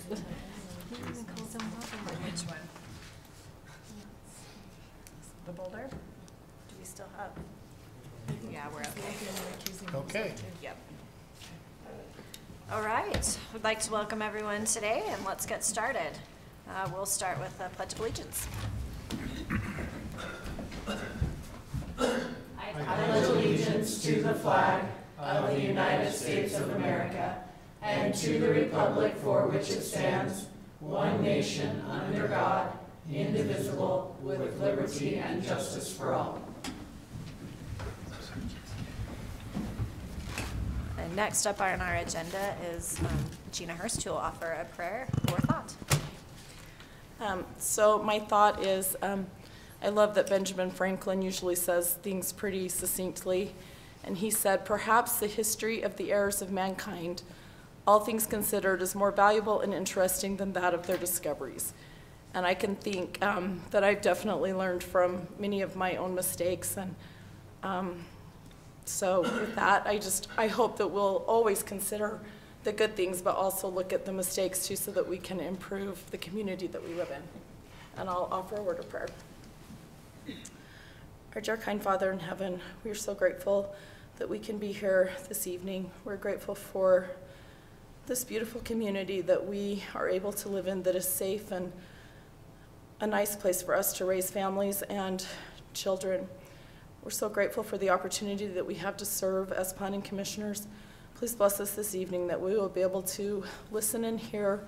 Which one? The boulder? Do we still have? Yeah, we're okay. Okay. Yep. All right. We'd like to welcome everyone today, and let's get started. We'll start with the Pledge of Allegiance. I pledge allegiance to the flag of the United States of America and to the republic for which it stands, one nation under God, indivisible, with liberty and justice for all. And next up on our agenda is Gina Hurst, who will offer a prayer or thought. So my thought is, I love that Benjamin Franklin usually says things pretty succinctly, and he said, perhaps the history of the errors of mankind, all things considered, is more valuable and interesting than that of their discoveries. And I can think that I've definitely learned from many of my own mistakes, and so with that, I hope that we'll always consider the good things, but also look at the mistakes too, so that we can improve the community that we live in. And I'll offer a word of prayer. Our dear kind Father in heaven, we are so grateful that we can be here this evening. We're grateful for this beautiful community that we are able to live in, that is safe and a nice place for us to raise families and children. We're so grateful for the opportunity that we have to serve as planning commissioners. Please bless us this evening that we will be able to listen and hear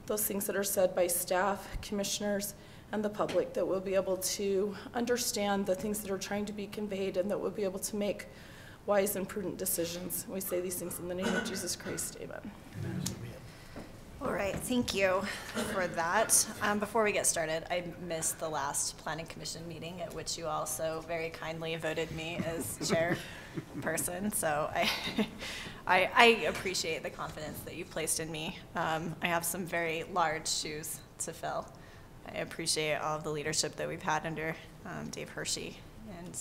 those things that are said by staff, commissioners, and the public, that we'll be able to understand the things that are trying to be conveyed, and that we'll be able to make wise and prudent decisions. We say these things in the name of Jesus Christ, amen. All right, thank you for that. Before we get started, I missed the last Planning Commission meeting at which you all so very kindly voted me as chairperson, so I appreciate the confidence that you placed in me. I have some very large shoes to fill. I appreciate all of the leadership that we've had under Dave Hershey, and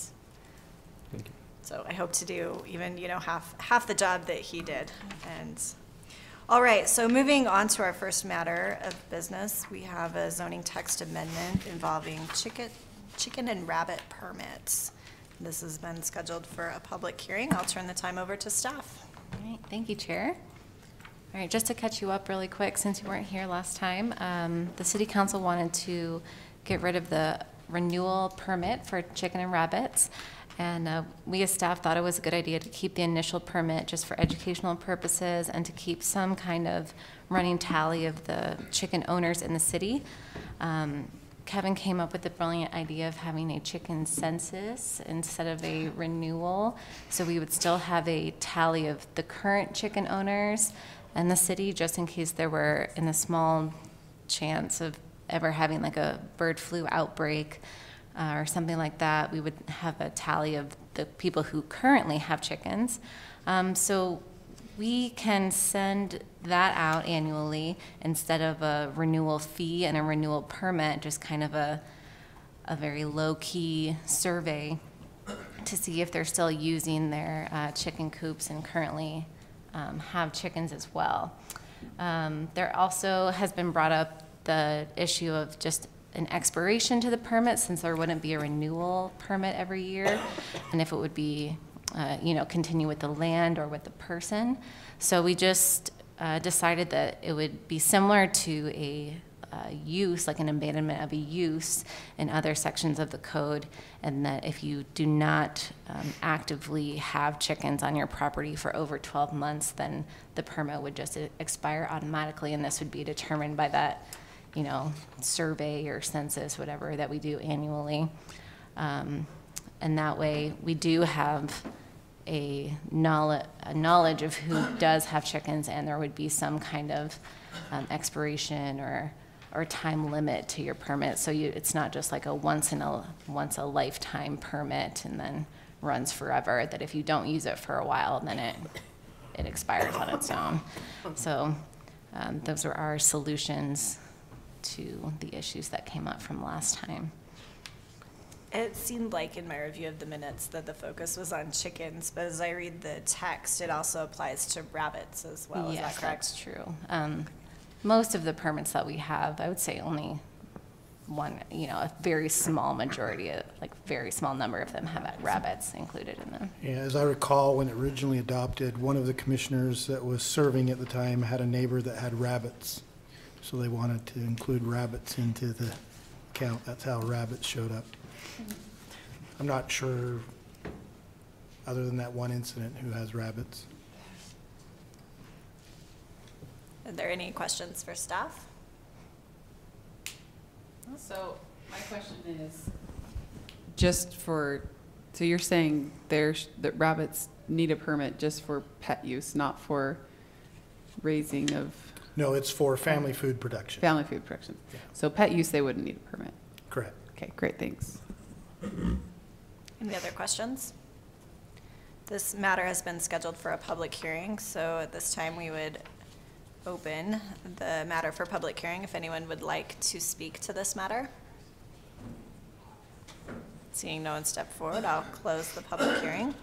thank you. So I hope to do even half the job that he did. And all right, so moving on to our first matter of business, we have a zoning text amendment involving chicken and rabbit permits. This has been scheduled for a public hearing. I'll turn the time over to staff. All right, thank you, Chair. All right, just to catch you up really quick, since you weren't here last time, the City Council wanted to get rid of the renewal permit for chicken and rabbits, and we as staff thought it was a good idea to keep the initial permit just for educational purposes and to keep some kind of running tally of the chicken owners in the city. Kevin came up with the brilliant idea of having a chicken census instead of a renewal, so we would still have a tally of the current chicken owners and the city, just in case there were, in a small chance of ever having like a bird flu outbreak or something like that, we would have a tally of the people who currently have chickens. So we can send that out annually instead of a renewal fee and a renewal permit, just kind of a very low-key survey to see if they're still using their chicken coops and currently have chickens as well. There also has been brought up the issue of just an expiration to the permit, since there wouldn't be a renewal permit every year, and if it would be, continue with the land or with the person. So we just decided that it would be similar to a use, like an abandonment of a use in other sections of the code, and that if you do not actively have chickens on your property for over 12 months, then the permit would just expire automatically, and this would be determined by that, survey or census, whatever that we do annually. And that way we do have a knowledge of who does have chickens, and there would be some kind of expiration or time limit to your permit, so it's not just like a once a lifetime permit and then runs forever, that if you don't use it for a while, then it expires on its own. So those are our solutions to the issues that came up from last time. It seemed like in my review of the minutes that the focus was on chickens, but as I read the text, it also applies to rabbits as well. Yes, is that correct? That's true. most of the permits that we have, I would say only one, a very small majority, like very small number of them have rabbits included in them. Yeah, as I recall, when it originally adopted, one of the commissioners that was serving at the time had a neighbor that had rabbits. So they wanted to include rabbits into the count. That's how rabbits showed up. I'm not sure, other than that one incident, who has rabbits. Are there any questions for staff? So my question is, so you're saying that rabbits need a permit just for pet use, not for raising of No, it's for family food production. family food production? Yeah. So pet use, they wouldn't need a permit. Correct. Okay, great, thanks. Any other questions? This matter has been scheduled for a public hearing, so at this time we would open the matter for public hearing if anyone would like to speak to this matter. Seeing no one step forward, I'll close the public hearing.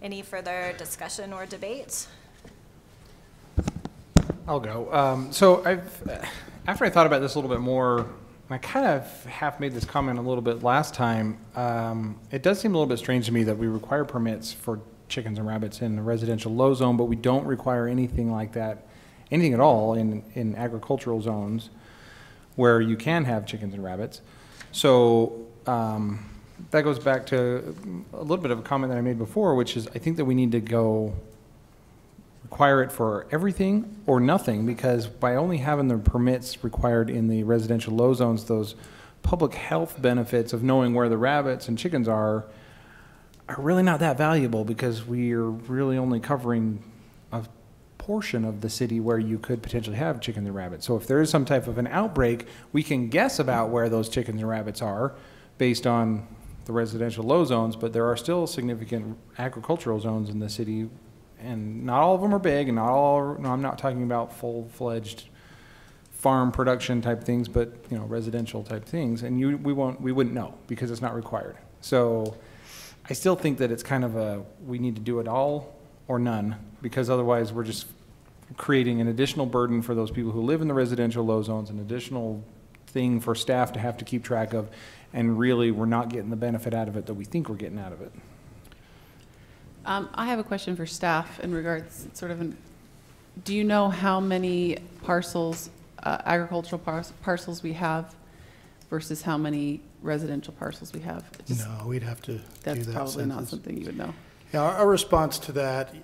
Any further discussion or debate? I'll go. So after I thought about this a little bit more, I kind of half made this comment a little bit last time. It does seem a little bit strange to me that we require permits for chickens and rabbits in the residential low zone, but we don't require anything like that, anything at all in agricultural zones where you can have chickens and rabbits. So that goes back to a little bit of a comment that I made before, which is I think that we need to go require it for everything or nothing, because by only having the permits required in the residential low zones, those public health benefits of knowing where the rabbits and chickens are really not that valuable, because we are really only covering a portion of the city where you could potentially have chickens and rabbits. So if there is some type of an outbreak, we can guess about where those chickens and rabbits are based on the residential low zones, but there are still significant agricultural zones in the city, and not all of them are big, and not all, no, I'm not talking about full-fledged farm production type things, but residential type things, and we wouldn't know because it's not required. So I still think that it's kind of we need to do it all or none, because otherwise we're just creating an additional burden for those people who live in the residential low zones, an additional thing for staff to have to keep track of, and really we're not getting the benefit out of it that we think we're getting out of it. I have a question for staff in regards, do you know how many parcels, agricultural parcels we have versus how many residential parcels we have? No, we'd have to do that. That's probably not census. something you would know. Yeah, our response to that,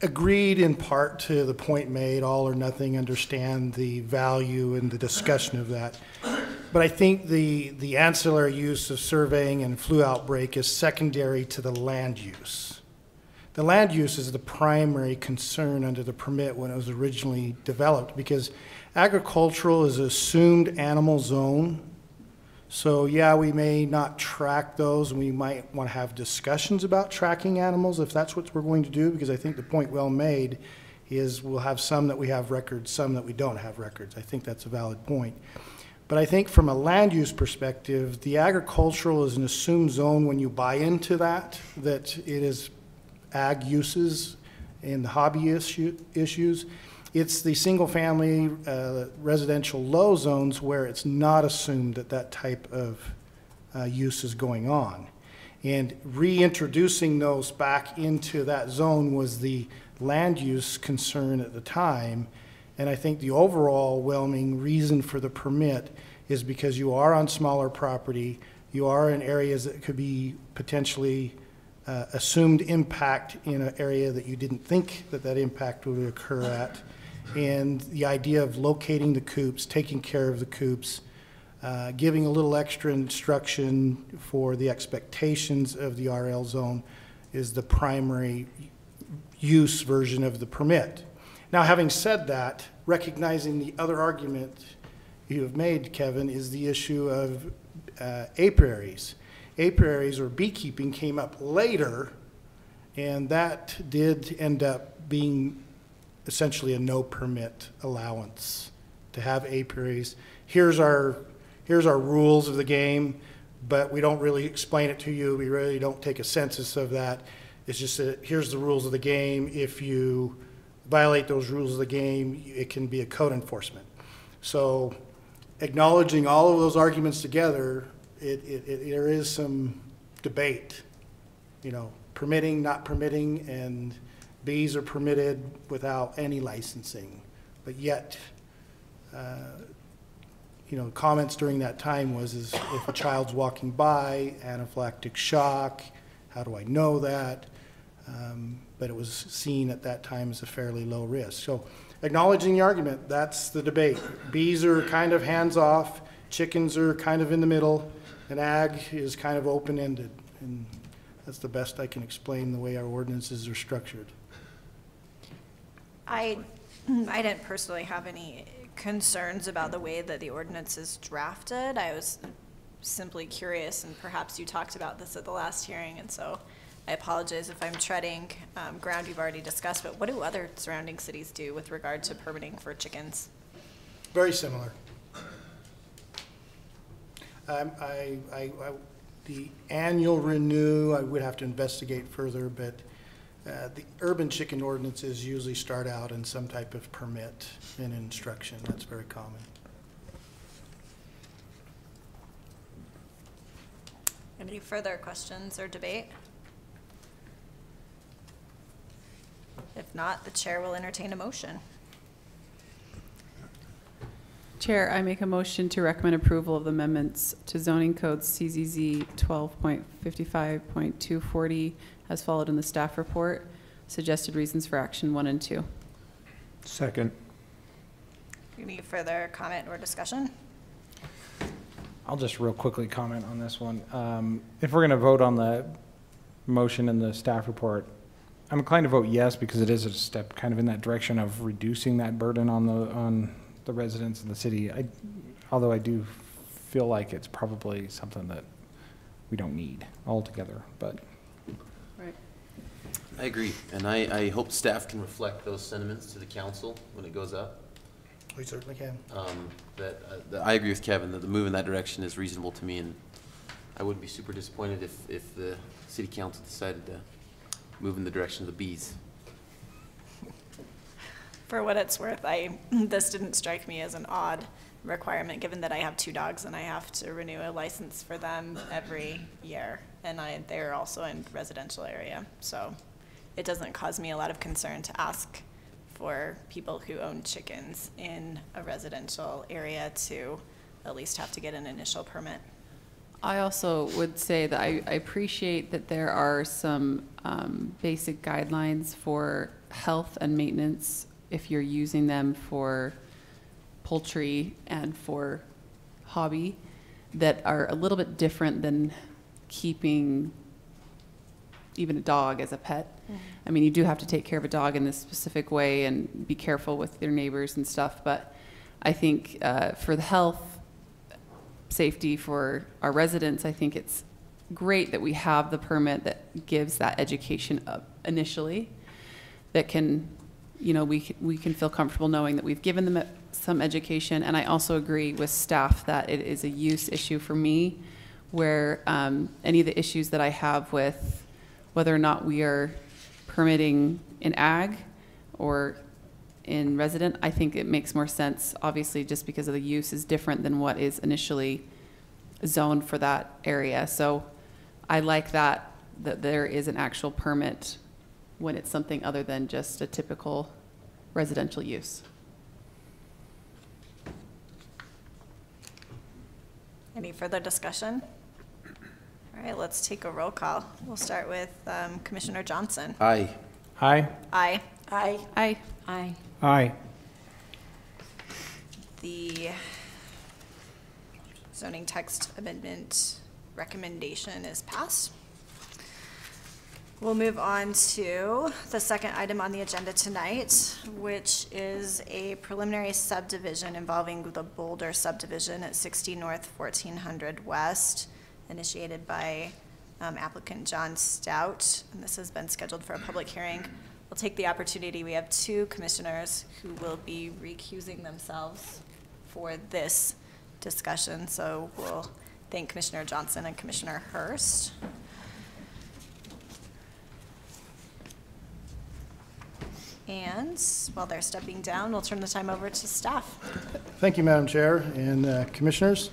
agreed in part to the point made, all or nothing, understand the value and the discussion of that. But I think the ancillary use of surveying and flu outbreak is secondary to the land use. The land use is the primary concern under the permit when it was originally developed, because agricultural is an assumed animal zone. So yeah, we may not track those, and we might want to have discussions about tracking animals if that's what we're going to do, because I think the point well made is we'll have some that we have records, some that we don't have records. I think that's a valid point. But I think from a land use perspective, the agricultural is an assumed zone when you buy into that it is ag uses and the hobby issues. It's the single family residential low zones where it's not assumed that type of use is going on. And reintroducing those back into that zone was the land use concern at the time. And I think the overall whelming reason for the permit is because you are on smaller property, you are in areas that could be potentially assumed impact in an area that you didn't think that impact would occur at. And the idea of locating the coops, taking care of the coops, giving a little extra instruction for the expectations of the RL zone is the primary use version of the permit. Now, having said that, recognizing the other argument you have made, Kevin, is the issue of apiaries. Apiaries or beekeeping came up later, and that did end up being essentially a no permit allowance to have apiaries. Here's our rules of the game, but we don't really explain it to you. We really don't take a census of that. It's just that here's the rules of the game. If you violate those rules of the game, it can be a code enforcement. So acknowledging all of those arguments together, there is some debate, you know, permitting, not permitting, and bees are permitted without any licensing. But yet, you know, comments during that time was if a child's walking by, anaphylactic shock, how do I know that? But it was seen at that time as a fairly low risk. So acknowledging the argument, that's the debate. Bees are kind of hands-off, chickens are kind of in the middle, and ag is kind of open-ended. And that's the best I can explain the way our ordinances are structured. I didn't personally have any concerns about the way that the ordinance is drafted. I was simply curious, and perhaps you talked about this at the last hearing, and so I apologize if I'm treading ground you've already discussed, but what do other surrounding cities do with regard to permitting for chickens? Very similar. The annual renew, I would have to investigate further, but the urban chicken ordinances usually start out in some type of permit and instruction. That's very common. Any further questions or debate? If not, the chair will entertain a motion. Chair, I make a motion to recommend approval of the amendments to zoning code CZZ 12.55.240 as followed in the staff report. Suggested reasons for action 1 and 2. Second. Any further comment or discussion? I'll just real quickly comment on this one. If we're going to vote on the motion and the staff report, I'm inclined to vote yes because it is a step kind of in that direction of reducing that burden on the residents of the city. Although I do feel like it's probably something that we don't need altogether, but. Right. I agree, and I hope staff can reflect those sentiments to the council when it goes up. We certainly can. That I agree with Kevin that the move in that direction is reasonable to me, and I wouldn't be super disappointed if the city council decided to move in the direction of the bees. For what it's worth, this didn't strike me as an odd requirement, given that I have 2 dogs and I have to renew a license for them every year, and they're also in residential area, so it doesn't cause me a lot of concern to ask for people who own chickens in a residential area to at least have to get an initial permit. I also would say that I appreciate that there are some basic guidelines for health and maintenance if you're using them for poultry and for hobby that are a little bit different than keeping even a dog as a pet. Mm-hmm. I mean, you do have to take care of a dog in this specific way and be careful with your neighbors and stuff, but I think for the health, safety for our residents, I think it's great that we have the permit that gives that education up initially that can, you know, we can feel comfortable knowing that we've given them some education. And I also agree with staff that it is a use issue for me where any of the issues that I have with whether or not we are permitting in ag or in resident, I think it makes more sense, obviously, just because of the use is different than what is initially zoned for that area. So I like that there is an actual permit when it's something other than just a typical residential use. Any further discussion? All right, let's take a roll call. We'll start with Commissioner Johnson. Aye. Aye. Aye. Aye. Aye. Aye. Aye. The zoning text amendment recommendation is passed. We'll move on to the second item on the agenda tonight, which is a preliminary subdivision involving the Boulder subdivision at 60 North 1400 West, initiated by applicant John Stout, and this has been scheduled for a public hearing. We'll take the opportunity. We have 2 commissioners who will be recusing themselves for this discussion, so we'll thank Commissioner Johnson and Commissioner Hurst. And while they're stepping down, we'll turn the time over to staff. Thank you, Madam Chair and Commissioners.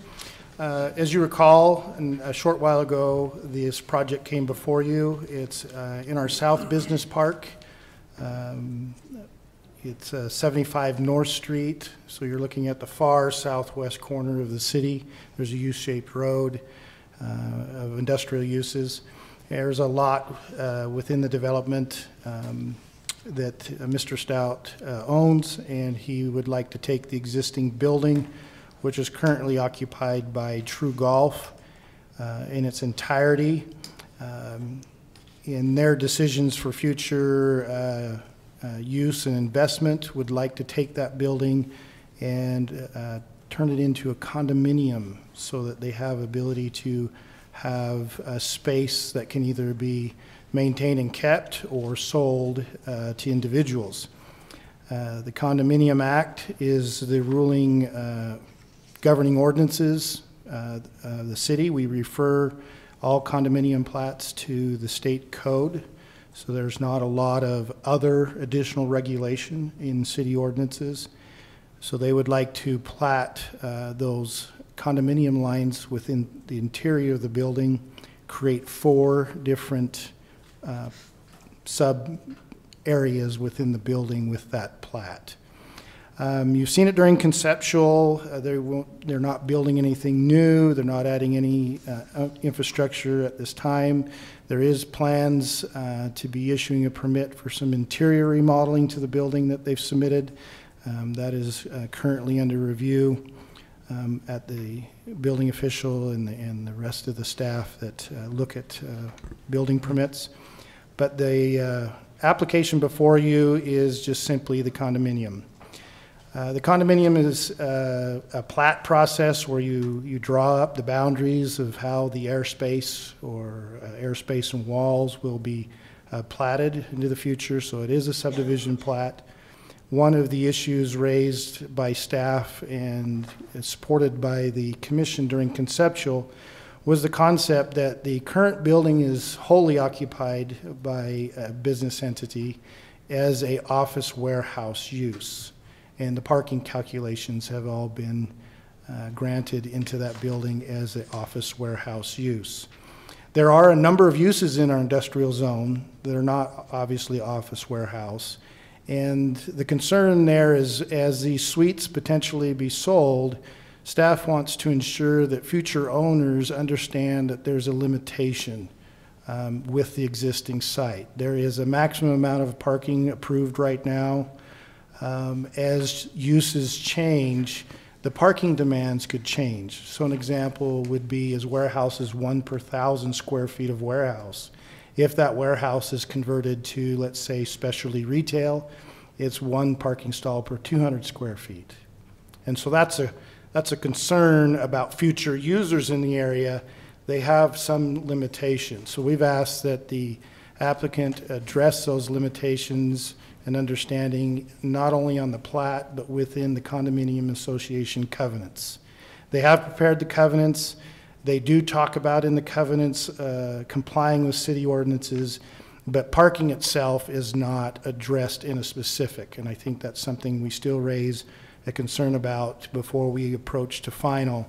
As you recall, a short while ago, this project came before you. It's in our South Business Park. It's 75 North Street, so you're looking at the far southwest corner of the city. There's a U-shaped road of industrial uses. There's a lot within the development that Mr. Stout owns, and he would like to take the existing building, which is currently occupied by True Golf, in its entirety. In their decisions for future use and investment, would like to take that building and turn it into a condominium so that they have ability to have a space that can either be maintained and kept or sold to individuals. The Condominium Act is the ruling governing ordinances of the city. We refer all condominium plats to the state code, so there's not a lot of other additional regulation in city ordinances. So they would like to plat those condominium lines within the interior of the building, create 4 different sub areas within the building with that plat. You've seen it during conceptual. They're not building anything new. They're not adding any infrastructure at this time. There is plans to be issuing a permit for some interior remodeling to the building that they've submitted. That is currently under review at the building official and the rest of the staff that look at building permits. But the application before you is just simply the condominium. The condominium is a plat process where you draw up the boundaries of how the airspace or airspace and walls will be platted into the future, so it is a subdivision plat. One of the issues raised by staff and supported by the commission during conceptual was the concept that the current building is wholly occupied by a business entity as a office warehouse use. And the parking calculations have all been granted into that building as an office warehouse use. There are a number of uses in our industrial zone that are not obviously office warehouse. And the concern there is, as these suites potentially be sold, staff wants to ensure that future owners understand that there's a limitation with the existing site. There is a maximum amount of parking approved right now. As uses change, the parking demands could change. So an example would be as warehouses 1 per 1,000 square feet of warehouse. If that warehouse is converted to, let's say, specialty retail, it's 1 parking stall per 200 square feet. And so that's a concern about future users in the area. They have some limitations. So we've asked that the applicant address those limitations and understanding not only on the plat, but within the condominium association covenants. They have prepared the covenants. They do talk about in the covenants complying with city ordinances, but parking itself is not addressed in a specific, and I think that's something we still raise a concern about before we approach to final,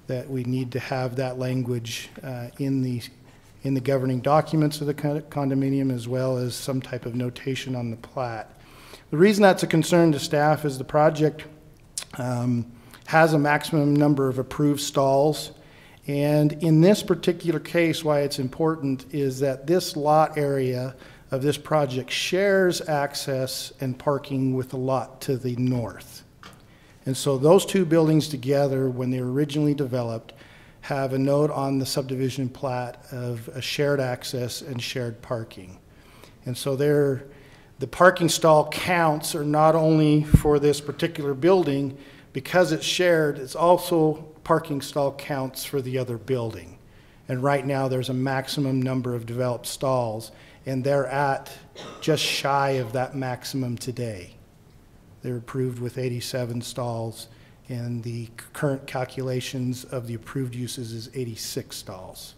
that we need to have that language in the governing documents of the condominium, as well as some type of notation on the plat. The reason that's a concern to staff is the project has a maximum number of approved stalls. And in this particular case, why it's important is that this lot area of this project shares access and parking with the lot to the north. And so those 2 buildings together, when they were originally developed, have a note on the subdivision plat of a shared access and shared parking. And so the parking stall counts are not only for this particular building, because it's shared, it's also parking stall counts for the other building. And right now there's a maximum number of developed stalls, and they're at just shy of that maximum today. They're approved with 87 stalls, and the current calculations of the approved uses is 86 stalls.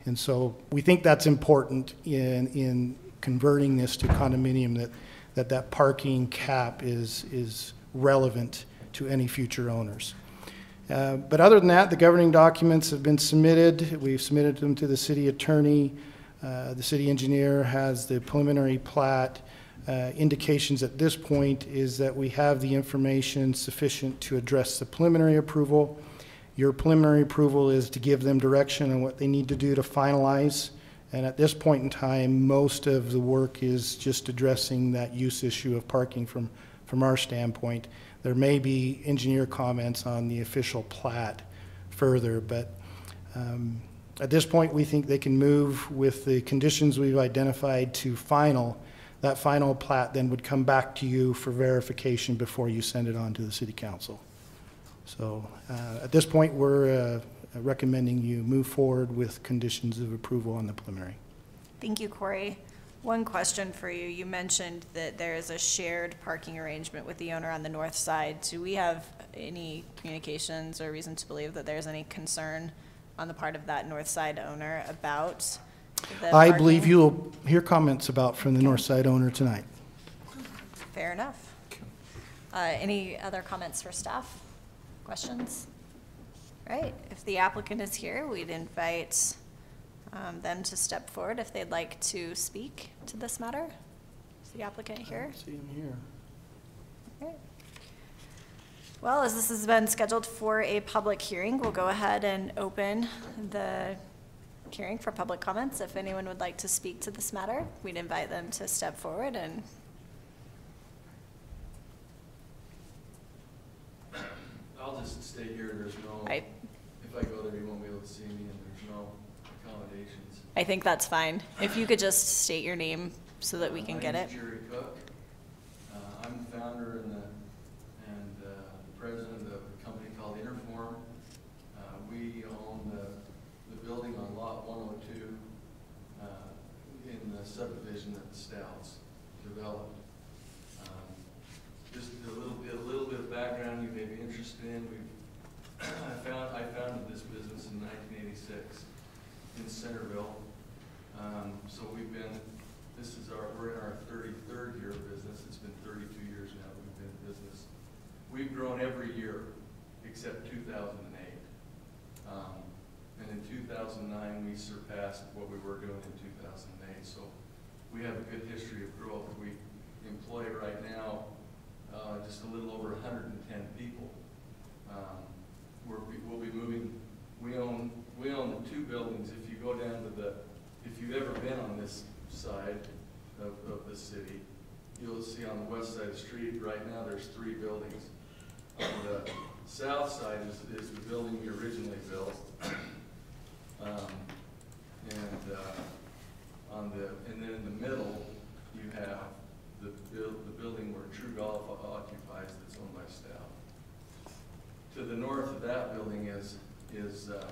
And so we think that's important in converting this to condominium, that parking cap is relevant to any future owners. But other than that, the governing documents have been submitted. We've submitted them to the city attorney. The city engineer has the preliminary plat. Indications at this point is that we have the information sufficient to address the preliminary approval. Your preliminary approval is to give them direction on what they need to do to finalize. And at this point in time, most of the work is just addressing that use issue of parking from our standpoint. There may be engineer comments on the official plat further, but at this point, we think they can move with the conditions we've identified to final. That final plat then would come back to you for verification before you send it on to the city council. So at this point, we're recommending you move forward with conditions of approval on the preliminary. Thank you, Corey. One question for you. You mentioned that there is a shared parking arrangement with the owner on the north side. Do we have any communications or reason to believe that there's any concern on the part of that north side owner about the I parking? believe you'll hear comments about from the north side owner tonight. Fair enough. Any other comments for staff? Questions? All right, if the applicant is here, we'd invite them to step forward if they'd like to speak to this matter. Is the applicant here? See him here. All right. Well, as this has been scheduled for a public hearing, we'll go ahead and open the hearing for public comments. If anyone would like to speak to this matter, we'd invite them to step forward and I'll just stay here. There's no, if I go there, you won't be able to see me, and there's no accommodations. I think that's fine. If you could just state your name so that we can get it. My name's Jerry Cook. I'm the founder and the president of a company called Interform. We own the building on lot 102 in the subdivision that the Stouts developed. Just a little bit of background you may be interested in. I founded this business in 1986 in Centerville. So we're in our 33rd year of business. It's been 32 years now that we've been in business. We've grown every year except 2008. And in 2009, we surpassed what we were doing in 2008. So we have a good history of growth. We employ right now just a little over 110 people. We'll be moving. We own the two buildings. If you go down to if you've ever been on this side of the city, you'll see on the west side of the street right now there's 3 buildings. On the south side is the building we originally built, and then in the middle you have the building where True Golf occupies, that's owned by Stout. To the north of that building is a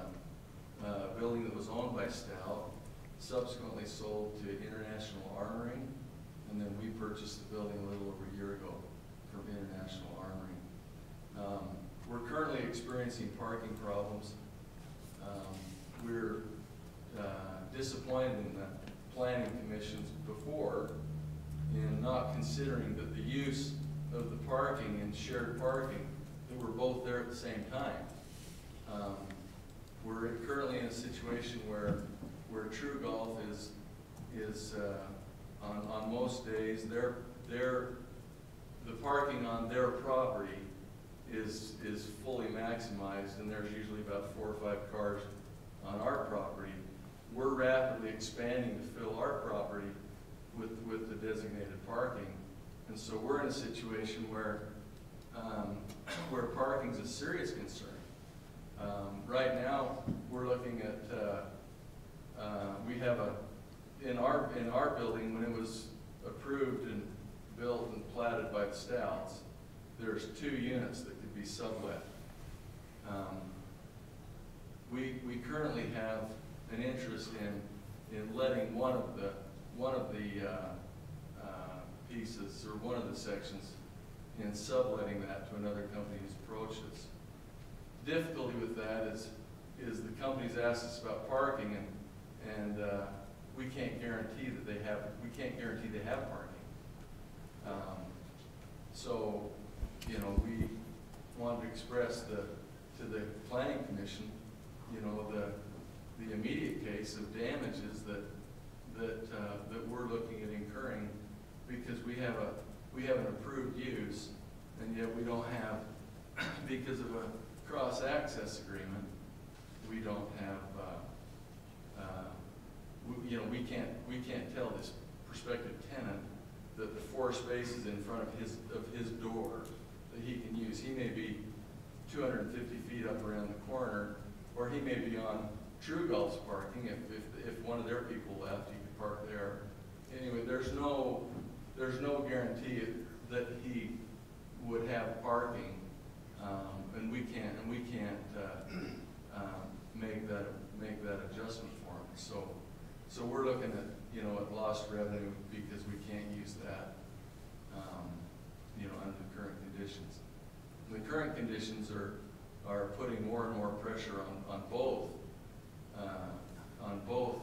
building that was owned by Stout, subsequently sold to International Armoring, and then we purchased the building a little over a year ago from International Armoring. We're currently experiencing parking problems. We're disappointed in the planning commissions before in not considering that the use of the parking and shared parking, that we're both there at the same time. We're currently in a situation where True Golf is on most days, the parking on their property is fully maximized, and there's usually about 4 or 5 cars on our property. We're rapidly expanding to fill our property with the designated parking, and so we're in a situation where parking is a serious concern. Right now, we're looking at we have in our building, when it was approved and built and platted by the Stouts, there's 2 units that could be sublet. We currently have an interest in letting one of the pieces or one of the sections in subletting that to another company who's approached us. Difficulty with that is the company's asked us about parking, and we can't guarantee that they have parking. So, you know, we wanted to express to the planning commission, you know, the immediate case of damages that we're looking at incurring, because we have an approved use, and yet we don't have, because of a cross-access agreement, we don't have, you know, we can't tell this prospective tenant that the 4 spaces in front of his door that he can use. He may be 250 feet up around the corner, or he may be on True Golf's parking. If one of their people left, he could park there. Anyway, there's no guarantee that he would have parking, and we can't make that adjustment for him. So we're looking at, you know, at lost revenue because we can't use that, you know, under the current conditions. The current conditions are putting more and more pressure on both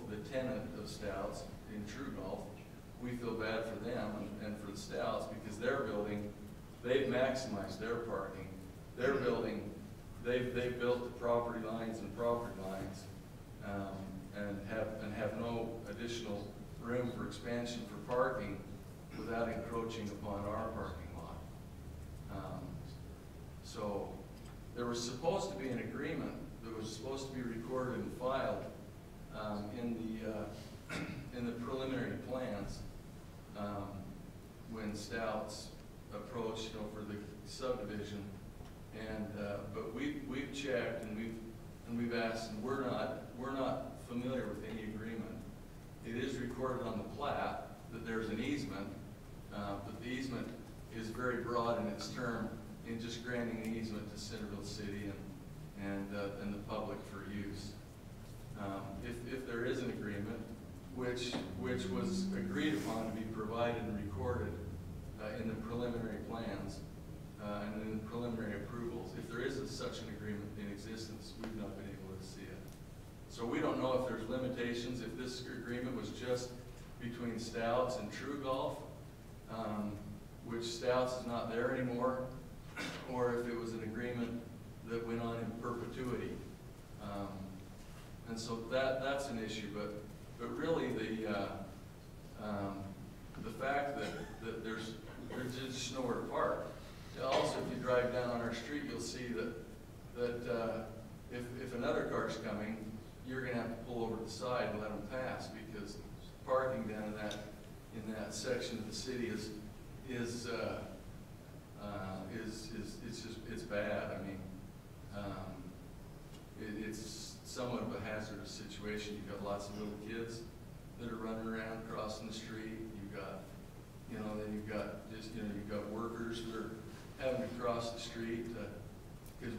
the tenant of Stouts in True Golf. We feel bad for them and for the Stouts because they've maximized their parking. They're building, they've built the property lines and property lines, and have no additional room for expansion for parking without encroaching upon our parking lot. So there was supposed to be an agreement that was supposed to be recorded and filed in the preliminary plans when Stouts approached, you know, for the subdivision. And but we've checked and we've asked, and we're not familiar with any agreement. It is recorded on the plat that there's an easement, but the easement is very broad in its term in just granting an easement to Centerville City and the public for use. If there is an agreement, which was agreed upon to be provided and recorded in the preliminary plans and in the preliminary approvals, if there is such an agreement in existence, we've not been able to see it. So we don't know if there's limitations, if this agreement was just between Stouts and True Golf, which Stouts is not there anymore, or if it was an agreement that went on in perpetuity. And so that's an issue, but really the fact that there's just nowhere to park. Also, if you drive down on our street, you'll see that if another car's coming, you're going to have to pull over to the side and let them pass, because parking down in that section of the city is it's bad. I mean, it's somewhat of a hazardous situation. You've got lots of little kids that are running around crossing the street. You've got, you know, then you've got just, you know, you've got workers that are having to cross the street because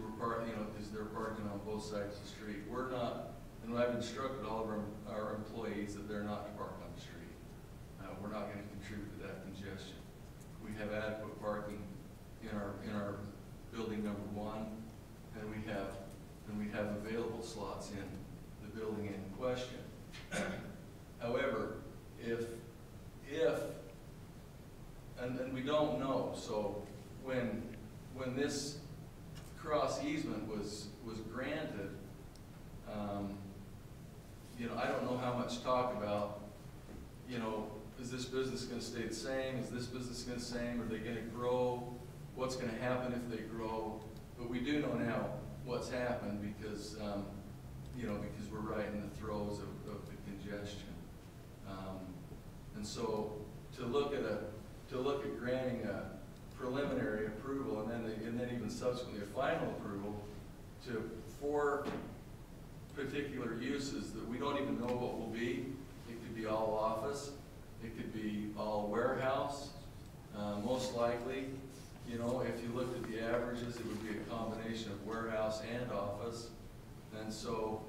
because they're parking on both sides of the street. We're not, and I've instructed all of our employees that they're not to park on the street. We're not going to contribute to that congestion. We have adequate parking in our building number 1, and we have available slots in the building in question. However, and we don't know, so when this cross easement was granted, you know, I don't know how much talk about, you know, is this business going to stay the same? Is this business going to stay the same? Are they going to grow? What's going to happen if they grow? But we do know now what's happened because, you know, because we're right in the throes of the congestion. And so to look at granting a preliminary approval and then even subsequently a final approval to 4 particular uses that we don't even know what will be. It could be all office. It could be all warehouse. Most likely, you know, if you looked at the averages, it would be a combination of warehouse and office. And so,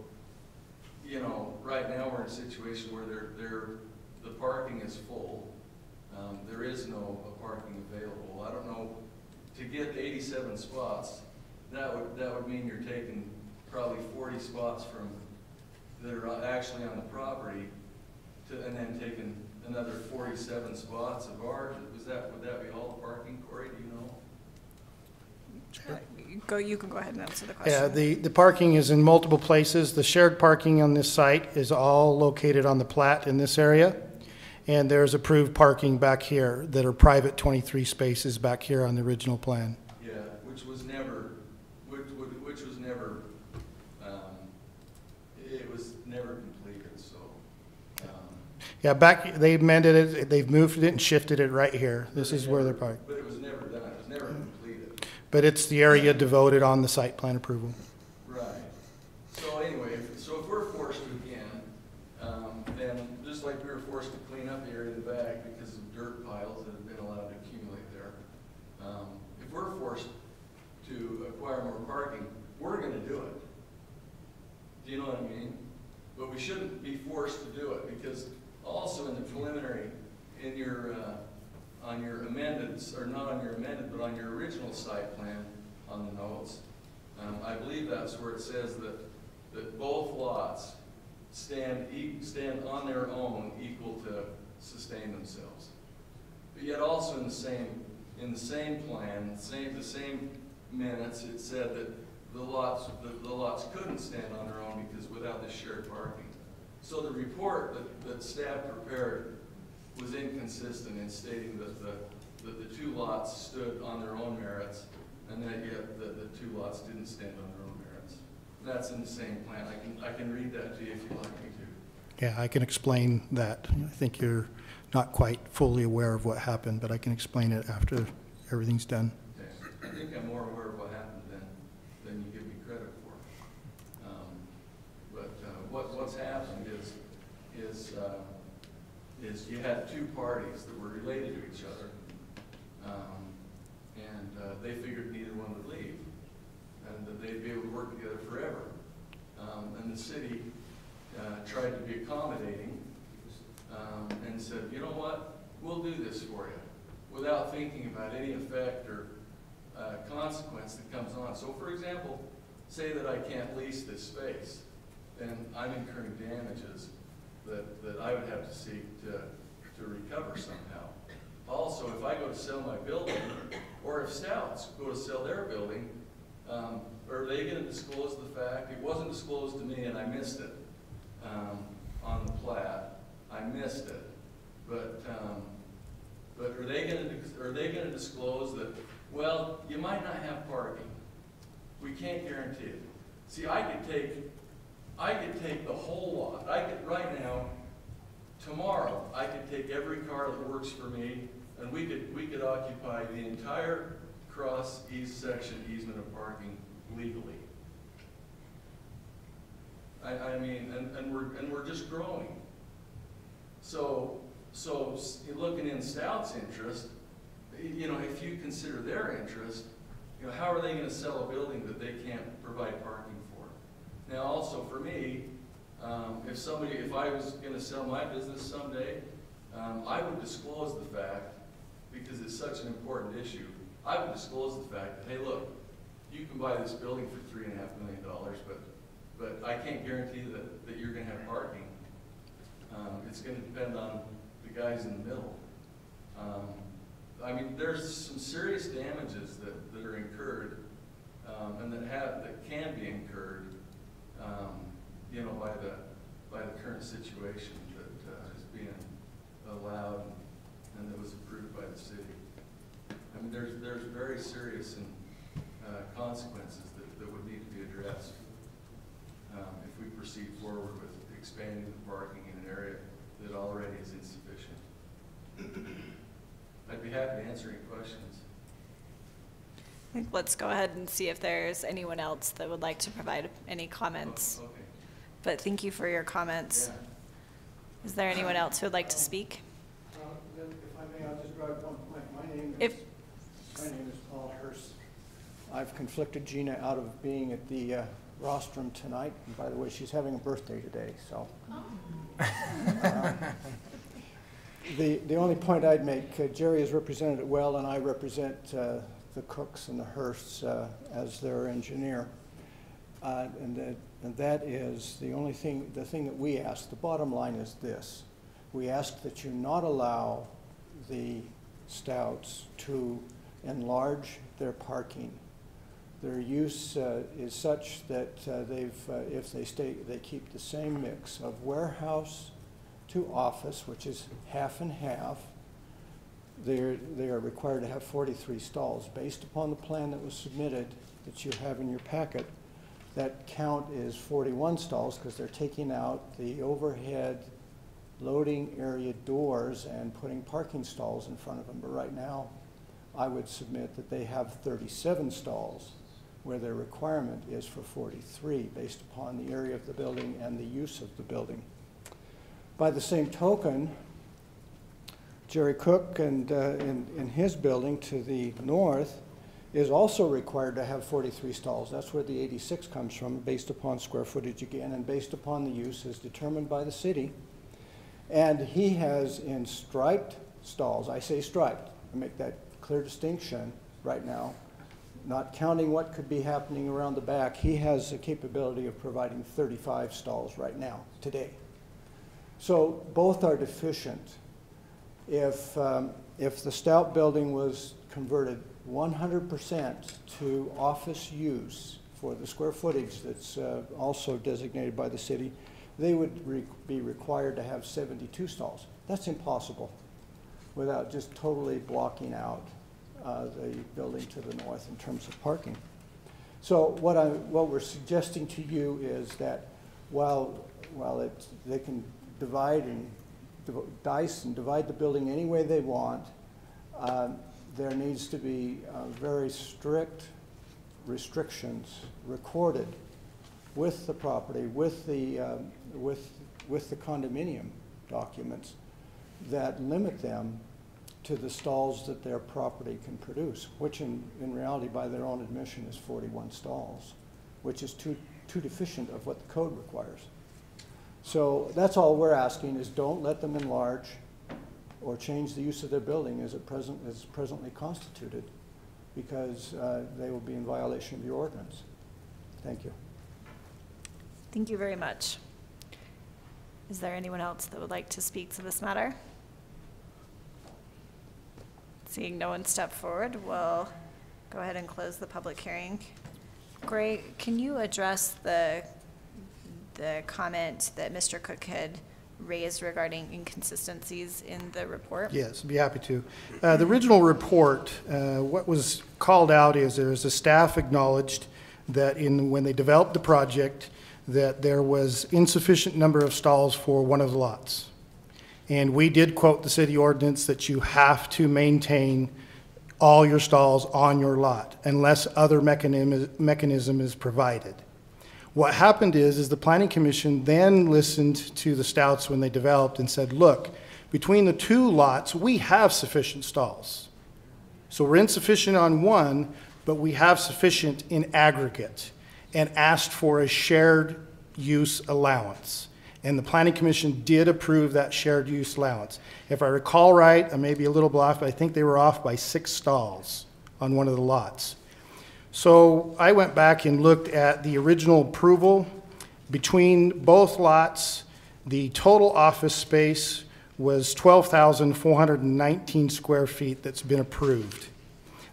you know, right now we're in a situation where the parking is full. There is no parking available. I don't know, to get 87 spots, that would mean you're taking probably 40 spots that are actually on the property and then taking another 47 spots of ours. Would that be all the parking, Corey, do you know? You can go ahead and answer the question. Yeah, the parking is in multiple places. The shared parking on this site is all located on the plat in this area. And there's approved parking back here that are private 23 spaces back here on the original plan. Yeah, which was never, it was never completed, so. Yeah, back, they amended it, they've moved it and shifted it right here. This is where they're parked. But it was never done, it was never completed. But it's the area devoted on the site plan approval. Right. So anyway, so if we're forced to again, then just like we were forced to clean up the area in the back because of dirt piles that have been allowed to accumulate there, if we're forced to acquire more parking, we're going to do it. Do you know what I mean? But we shouldn't be forced to do it, because also in the preliminary, in your on your amendments, or not on your amended, but on your original site plan on the notes, I believe that's where it says that both lots stand on their own, equal to sustain themselves. But yet also in the same plan, the same minutes, it said that the lots couldn't stand on their own because without the shared parking. So the report that staff prepared was inconsistent in stating that the two lots stood on their own merits, and that yet the two lots didn't stand on their own merits. And that's in the same plan. I can read that to you if you'd like me to. Yeah, I can explain that. I think you're not quite fully aware of what happened, but I can explain it after everything's done. Okay. I think I'm more aware of what happened than you give me credit for. What's happened is you had two parties that were related to each other, and they figured neither one would leave, and that they'd be able to work together forever. And the city tried to be accommodating and said, you know what, we'll do this for you, without thinking about any effect or consequence that comes on. So for example, say that I can't lease this space, then I'm incurring damages that I would have to seek to recover somehow. Also, if I go to sell my building, or if Stouts go to sell their building, are they going to disclose the fact? It wasn't disclosed to me and I missed it on the plat. I missed it. But are they going to disclose that, well, you might not have parking. We can't guarantee it. See, I could take the whole lot. I could right now, tomorrow, I could take every car that works for me, and we could occupy the entire cross east section easement of parking legally. I mean, and we're just growing. So looking in Stout's interest, you know, if you consider their interest, you know, how are they going to sell a building that they can't provide parking for? Now, also for me, if I was going to sell my business someday, I would disclose the fact, because it's such an important issue, I would disclose the fact that, hey, look, you can buy this building for $3.5 million, but I can't guarantee that you're going to have parking. It's going to depend on the guys in the middle. I mean, there's some serious damages that are incurred, and that can be incurred, you know, by the current situation that is being allowed and that was approved by the city. I mean, there's very serious consequences that would need to be addressed if we proceed forward with expanding the parking in an area that already is insufficient. I'd be happy to answer any questions. I think let's go ahead and see if there's anyone else that would like to provide any comments. Oh, okay. But thank you for your comments. Yeah. Is there anyone else who would like to speak? If I may, I'll just drive one point. My name is Paul Hurst. I've conflicted Gina out of being at the rostrum tonight. And by the way, she's having a birthday today, so. The only point I'd make, Jerry has represented it well, and I represent the Cooks and the Hursts as their engineer. And that is the thing that we ask. The bottom line is this. we ask that you not allow the Stouts to enlarge their parking. Their use is such that if they keep the same mix of warehouse to office, which is half and half, they are required to have 43 stalls. Based upon the plan that was submitted that you have in your packet, that count is 41 stalls because they're taking out the overhead loading area doors and putting parking stalls in front of them. But right now, I would submit that they have 37 stalls where their requirement is for 43 based upon the area of the building and the use of the building. By the same token, Jerry Cook and in his building to the north is also required to have 43 stalls. That's where the 86 comes from, based upon square footage again, and based upon the use as determined by the city. And he has in striped stalls, I say striped, I make that clear distinction right now, not counting what could be happening around the back, he has the capability of providing 35 stalls right now, today. So both are deficient. If the Stout building was converted 100% to office use for the square footage that's also designated by the city, they would be required to have 72 stalls. That's impossible without just totally blocking out the building to the north in terms of parking. So what we're suggesting to you is that while they can dice and divide the building any way they want, there needs to be very strict restrictions recorded with the property, with the condominium documents that limit them to the stalls that their property can produce, which in reality, by their own admission, is 41 stalls, which is too deficient of what the code requires. So that's all we're asking, is don't let them enlarge or change the use of their building as presently constituted, because they will be in violation of the ordinance. Thank you. Thank you very much. Is there anyone else that would like to speak to this matter? Seeing no one step forward, we'll go ahead and close the public hearing. Gray, can you address the comment that Mr. Cook had raised regarding inconsistencies in the report? Yes, I'd be happy to. The original report, what was called out is there's a staff acknowledged that when they developed the project, that there was insufficient number of stalls for one of the lots. And we did quote the city ordinance that you have to maintain all your stalls on your lot unless other mechanism is provided. What happened is the Planning Commission then listened to the Stouts when they developed and said, look, between the two lots, we have sufficient stalls. So we're insufficient on one, but we have sufficient in aggregate, and asked for a shared use allowance. And the Planning Commission did approve that shared use allowance. If I recall right, I may be a little off, but I think they were off by 6 stalls on one of the lots. So I went back and looked at the original approval. Between both lots, the total office space was 12,419 square feet that's been approved.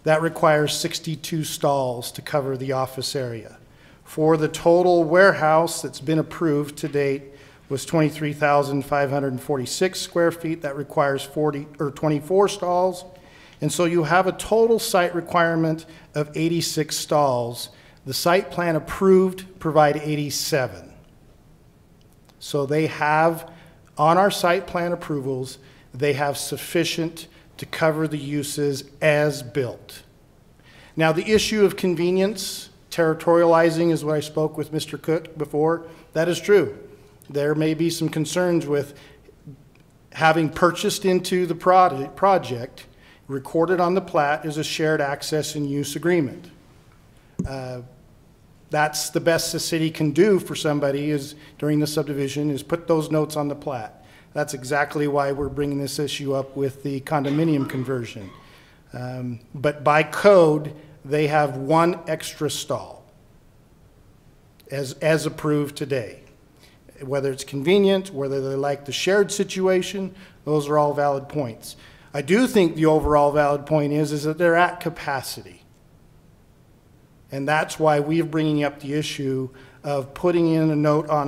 That requires 62 stalls to cover the office area. For the total warehouse that's been approved to date was 23,546 square feet. That requires 24 stalls. And so you have a total site requirement of 86 stalls. The site plan approved provide 87. So they have, on our site plan approvals, they have sufficient to cover the uses as built. Now the issue of convenience, territorializing is what I spoke with Mr. Cook before. That is true. There may be some concerns with having purchased into the project, recorded on the plat is a shared access and use agreement. That's the best the city can do for somebody is during the subdivision is put those notes on the plat. That's exactly why we're bringing this issue up with the condominium conversion. But by code, they have 1 extra stall as approved today. whether it's convenient, whether they like the shared situation, those are all valid points. I do think the overall valid point is that they're at capacity. And that's why we're bringing up the issue of putting in a note on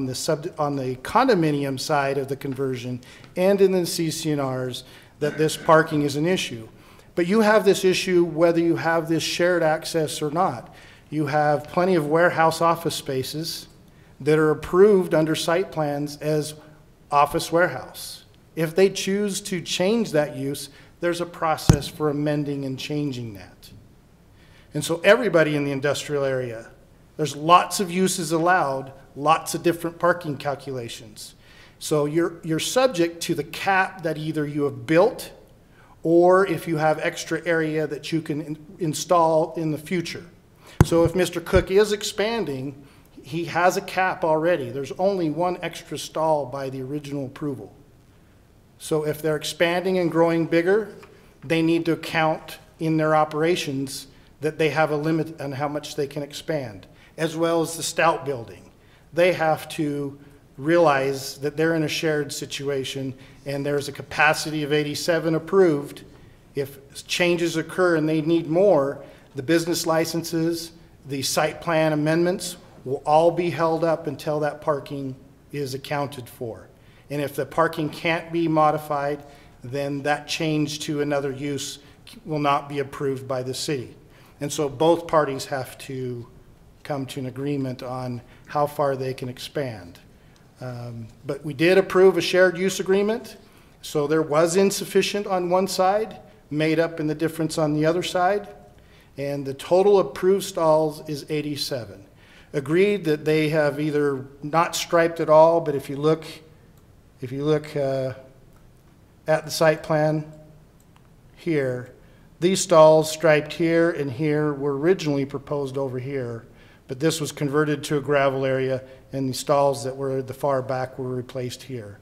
the condominium side of the conversion and in the CC&Rs that this parking is an issue. But you have this issue whether you have this shared access or not. You have plenty of warehouse office spaces that are approved under site plans as office warehouse. If they choose to change that use, there's a process for amending and changing that. And so everybody in the industrial area, there's lots of uses allowed, lots of different parking calculations. So you're subject to the cap that either you have built or if you have extra area that you can install in the future. So if Mr. Cook is expanding, he has a cap already. There's only one extra stall by the original approval. So if they're expanding and growing bigger, they need to account in their operations that they have a limit on how much they can expand, as well as the Stout building. They have to realize that they're in a shared situation and there's a capacity of 87 approved. If changes occur and they need more, the business licenses, the site plan amendments will all be held up until that parking is accounted for. And if the parking can't be modified, then that change to another use will not be approved by the city. And so both parties have to come to an agreement on how far they can expand. But we did approve a shared use agreement, so there was insufficient on one side, made up in the difference on the other side, and the total approved stalls is 87. Agreed that they have either not striped at all, but if you look at the site plan here, these stalls striped here and here were originally proposed over here, but this was converted to a gravel area and the stalls that were at the far back were replaced here.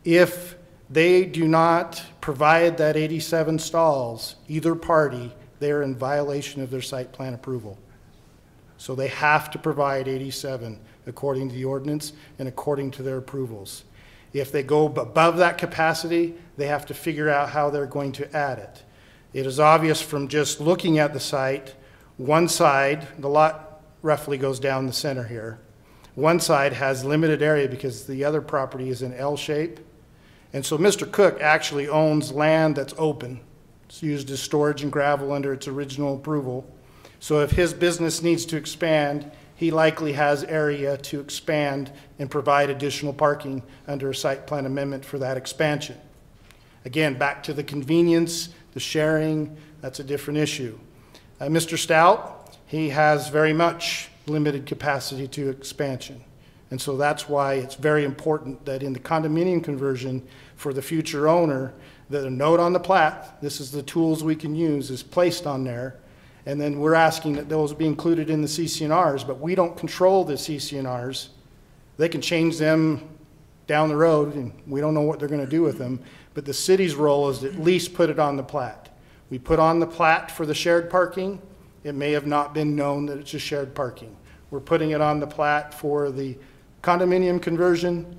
If they do not provide that 87 stalls, either party, they are in violation of their site plan approval. So they have to provide 87 according to the ordinance and according to their approvals. If they go above that capacity, they have to figure out how they're going to add it. It is obvious from just looking at the site, one side, the lot roughly goes down the center here. One side has limited area because the other property is in L shape. And so Mr. Cook actually owns land that's open. It's used as storage and gravel under its original approval. So if his business needs to expand, he likely has area to expand and provide additional parking under a site plan amendment for that expansion. Again, back to the convenience, the sharing, that's a different issue. Mr. Stout, he has very much limited capacity to expansion. And so that's why it's very important that in the condominium conversion for the future owner, that a note on the plat, this is the tools we can use, is placed on there. And then we're asking that those be included in the CC&Rs, but we don't control the CC&Rs. They can change them down the road, and we don't know what they're going to do with them. But the city's role is to at least put it on the plat. We put on the plat for the shared parking. It may have not been known that it's a shared parking. We're putting it on the plat for the condominium conversion,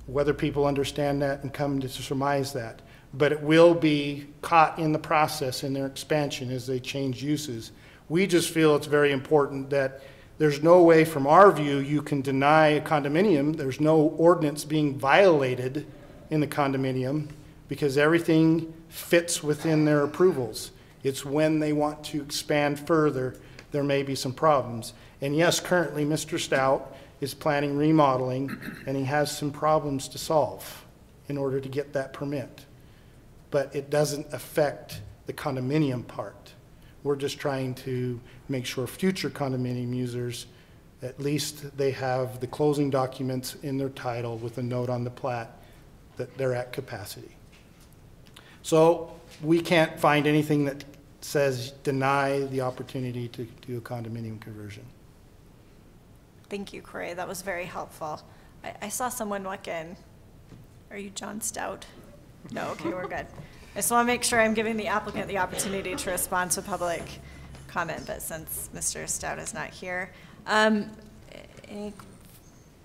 whether people understand that and come to surmise that. But it will be caught in the process in their expansion as they change uses. We just feel it's very important that there's no way from our view you can deny a condominium. There's no ordinance being violated in the condominium because everything fits within their approvals. It's when they want to expand further, there may be some problems. And yes, currently Mr. Stout is planning remodeling and he has some problems to solve in order to get that permit. But it doesn't affect the condominium part. We're just trying to make sure future condominium users, at least they have the closing documents in their title with a note on the plat that they're at capacity. So we can't find anything that says deny the opportunity to do a condominium conversion. Thank you, Corey. That was very helpful. I saw someone walk in. Are you John Stout? No, okay, we're good. I just want to make sure I'm giving the applicant the opportunity to respond to public comment, but since Mr. Stout is not here, any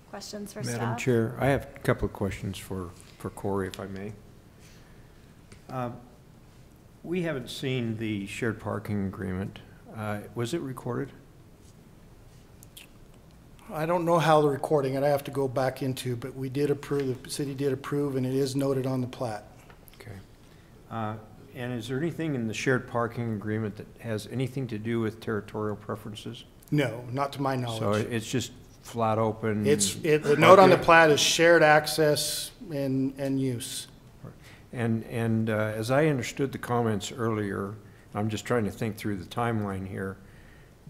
questions for staff? Madam Chair, I have a couple of questions for Corey, if I may. We haven't seen the shared parking agreement. Was it recorded? I don't know how the recording, and I have to go back into, but we did approve, the city did approve, and it is noted on the plat. Okay. And is there anything in the shared parking agreement that has anything to do with territorial preferences? No, not to my So knowledge. it's just flat open? The note on the plat is shared access and use. And as I understood the comments earlier, I'm just trying to think through the timeline here.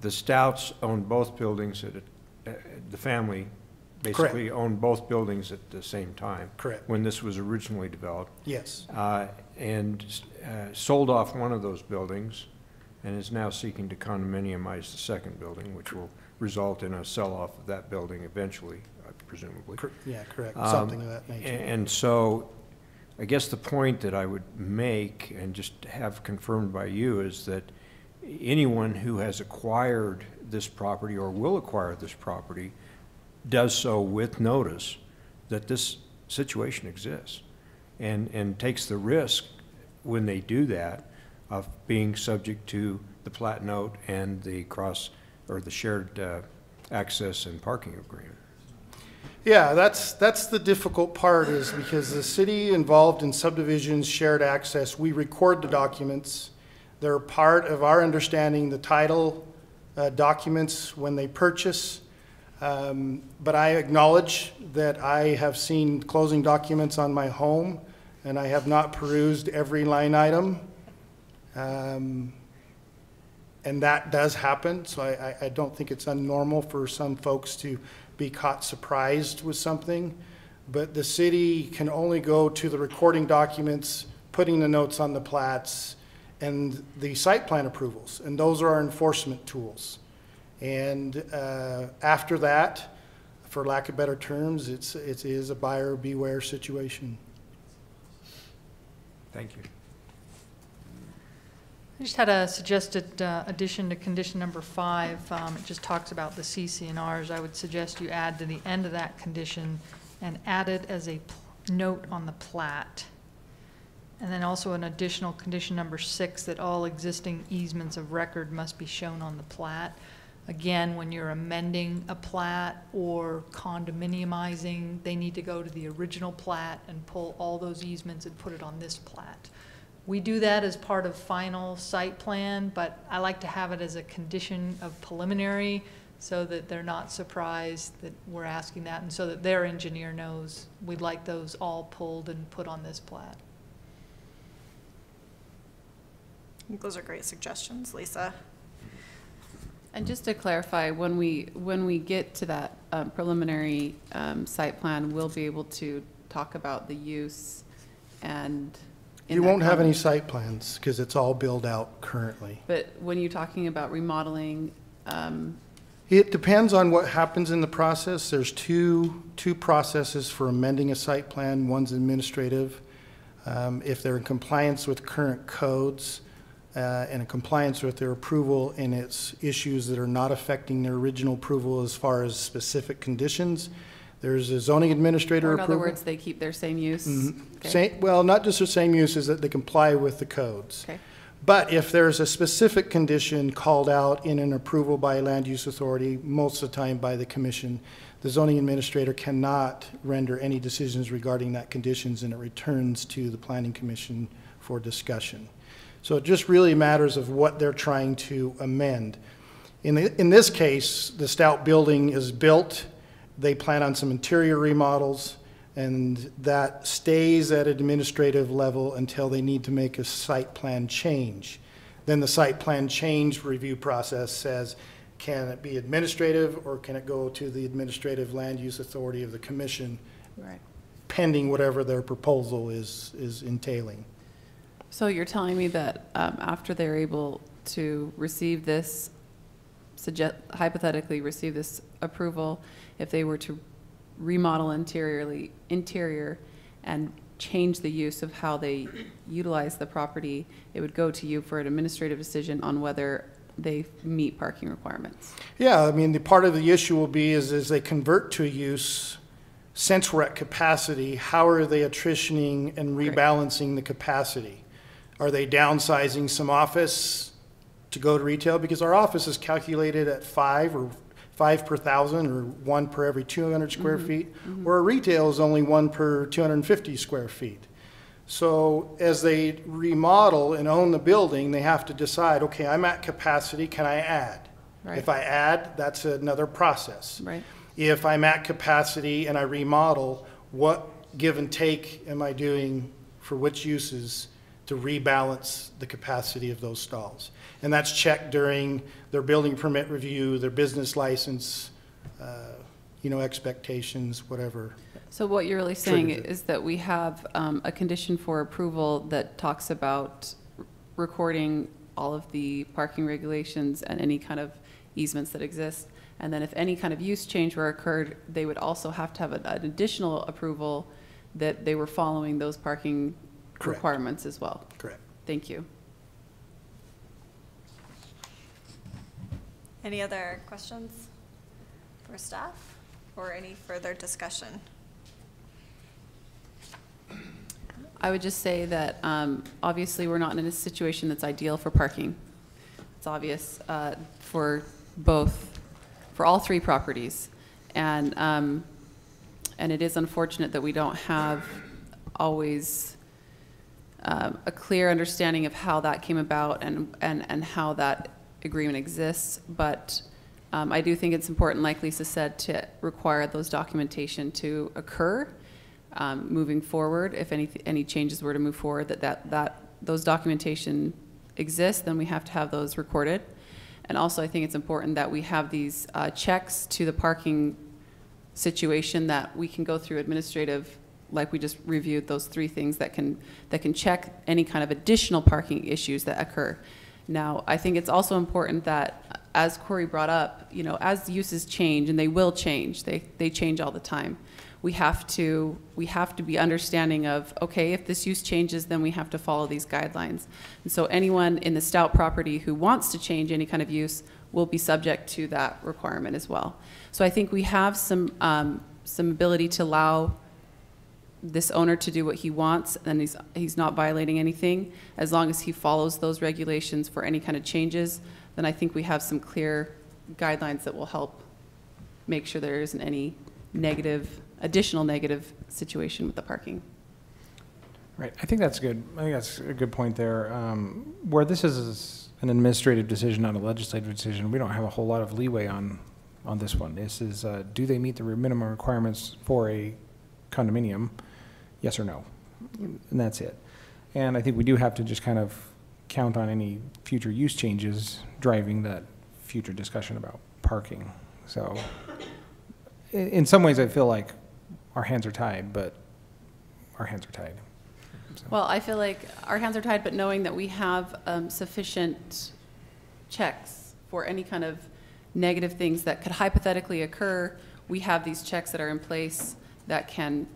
The Stouts own both buildings the family basically owned both buildings at the same time. Correct. When this was originally developed. Yes. And sold off one of those buildings and is now seeking to condominiumize the second building, which will result in a sell-off of that building eventually, presumably. Yeah, correct. Something of that nature. And so I guess the point that I would make and just have confirmed by you is that anyone who has acquired this property or will acquire this property does so with notice that this situation exists and takes the risk when they do that of being subject to the plat note and the the shared access and parking agreement. Yeah, that's the difficult part, is because the city involved in subdivisions, shared access, we record the documents. They're part of our understanding the title documents when they purchase. But I acknowledge that I have seen closing documents on my home, and I have not perused every line item. And that does happen, so I don't think it's unnormal for some folks to be caught surprised with something. But the city can only go to the recording documents, putting the notes on the plats, and the site plan approvals, and those are our enforcement tools. And after that, for lack of better terms, it is a buyer beware situation. Thank you. I just had a suggested addition to condition number 5. It just talks about the CC&Rs. I would suggest you add to the end of that condition and add it as a note on the plat. And then also an additional condition number 6, that all existing easements of record must be shown on the plat. Again, when you're amending a plat or condominiumizing, they need to go to the original plat and pull all those easements and put it on this plat. We do that as part of final site plan, but I like to have it as a condition of preliminary so that they're not surprised that we're asking that, and so that their engineer knows we'd like those all pulled and put on this plat. I think those are great suggestions, Lisa. And just to clarify, when we get to that preliminary site plan, we'll be able to talk about the use and. You won't have any site plans because it's all built out currently. But when you're talking about remodeling, it depends on what happens in the process. There's two processes for amending a site plan. One's administrative. If they're in compliance with current codes and in compliance with their approval and it's issues that are not affecting their original approval as far as specific conditions, there's a zoning administrator approval. in other words, they keep their same use? Mm-hmm. Okay. Well, not just the same use, is that they comply with the codes. Okay. But if there's a specific condition called out in an approval by a land use authority, most of the time by the commission, the zoning administrator cannot render any decisions regarding that conditions, and it returns to the planning commission for discussion. So it just really matters of what they're trying to amend. In this case, the Stout building is built. They plan on some interior remodels, and that stays at administrative level until they need to make a site plan change. Then the site plan change review process says, can it be administrative or can it go to the administrative land use authority of the commission, Right. pending whatever their proposal is entailing. So you're telling me that after they're able to receive this, hypothetically receive this approval, if they were to remodel interior and change the use of how they utilize the property, it would go to you for an administrative decision on whether they meet parking requirements. Yeah, I mean, the part of the issue will be is as they convert to a use, since we're at capacity, how are they attritioning and rebalancing the capacity? Are they downsizing some office to go to retail? Because our office is calculated at 5 per 1,000 or 1 per every 200 square feet, where retail is only 1 per 250 square feet. So as they remodel and own the building, they have to decide, okay, I'm at capacity, can I add? Right. If I add, that's another process. Right. If I'm at capacity and I remodel, what give and take am I doing for which uses to rebalance the capacity of those stalls? And that's checked during their building permit review, their business license, expectations, whatever. So what you're really saying Triggers it. is that we have a condition for approval that talks about recording all of the parking regulations and any kind of easements that exist. And then if any kind of use change were occurred, they would also have to have an additional approval that they were following those parking Correct. requirements as well. Correct. Thank you. Any other questions for staff or any further discussion? I would just say that obviously we're not in a situation that's ideal for parking. It's obvious for all three properties. And it is unfortunate that we don't have always a clear understanding of how that came about and how that agreement exists. But I do think it's important, like Lisa said, to require those documentation to occur moving forward. If any changes were to move forward, that those documentation exist, then we have to have those recorded. And also, I think it's important that we have these checks to the parking situation that we can go through administrative, like we just reviewed those 3 things that can check any kind of additional parking issues that occur. Now, I think it's also important that, as Corey brought up, as uses change, and they will change, they change all the time. We have to be understanding of, okay, if this use changes, then we have to follow these guidelines. And so anyone in the Stout property who wants to change any kind of use will be subject to that requirement as well. So I think we have some ability to allow this owner to do what he wants, and he's not violating anything. As long as he follows those regulations for any kind of changes, then I think we have some clear guidelines that will help make sure there isn't any additional negative situation with the parking. Right, I think that's good. I think that's a good point there. Where this is an administrative decision, not a legislative decision, we don't have a whole lot of leeway on this one. This is, do they meet the minimum requirements for a condominium? Yes or no? And that's it. And I think we do have to just kind of count on any future use changes driving that future discussion about parking. So in some ways, I feel like our hands are tied, but our hands are tied. So. Well, I feel like our hands are tied, but knowing that we have sufficient checks for any kind of negative things that could hypothetically occur, we have these checks that are in place that can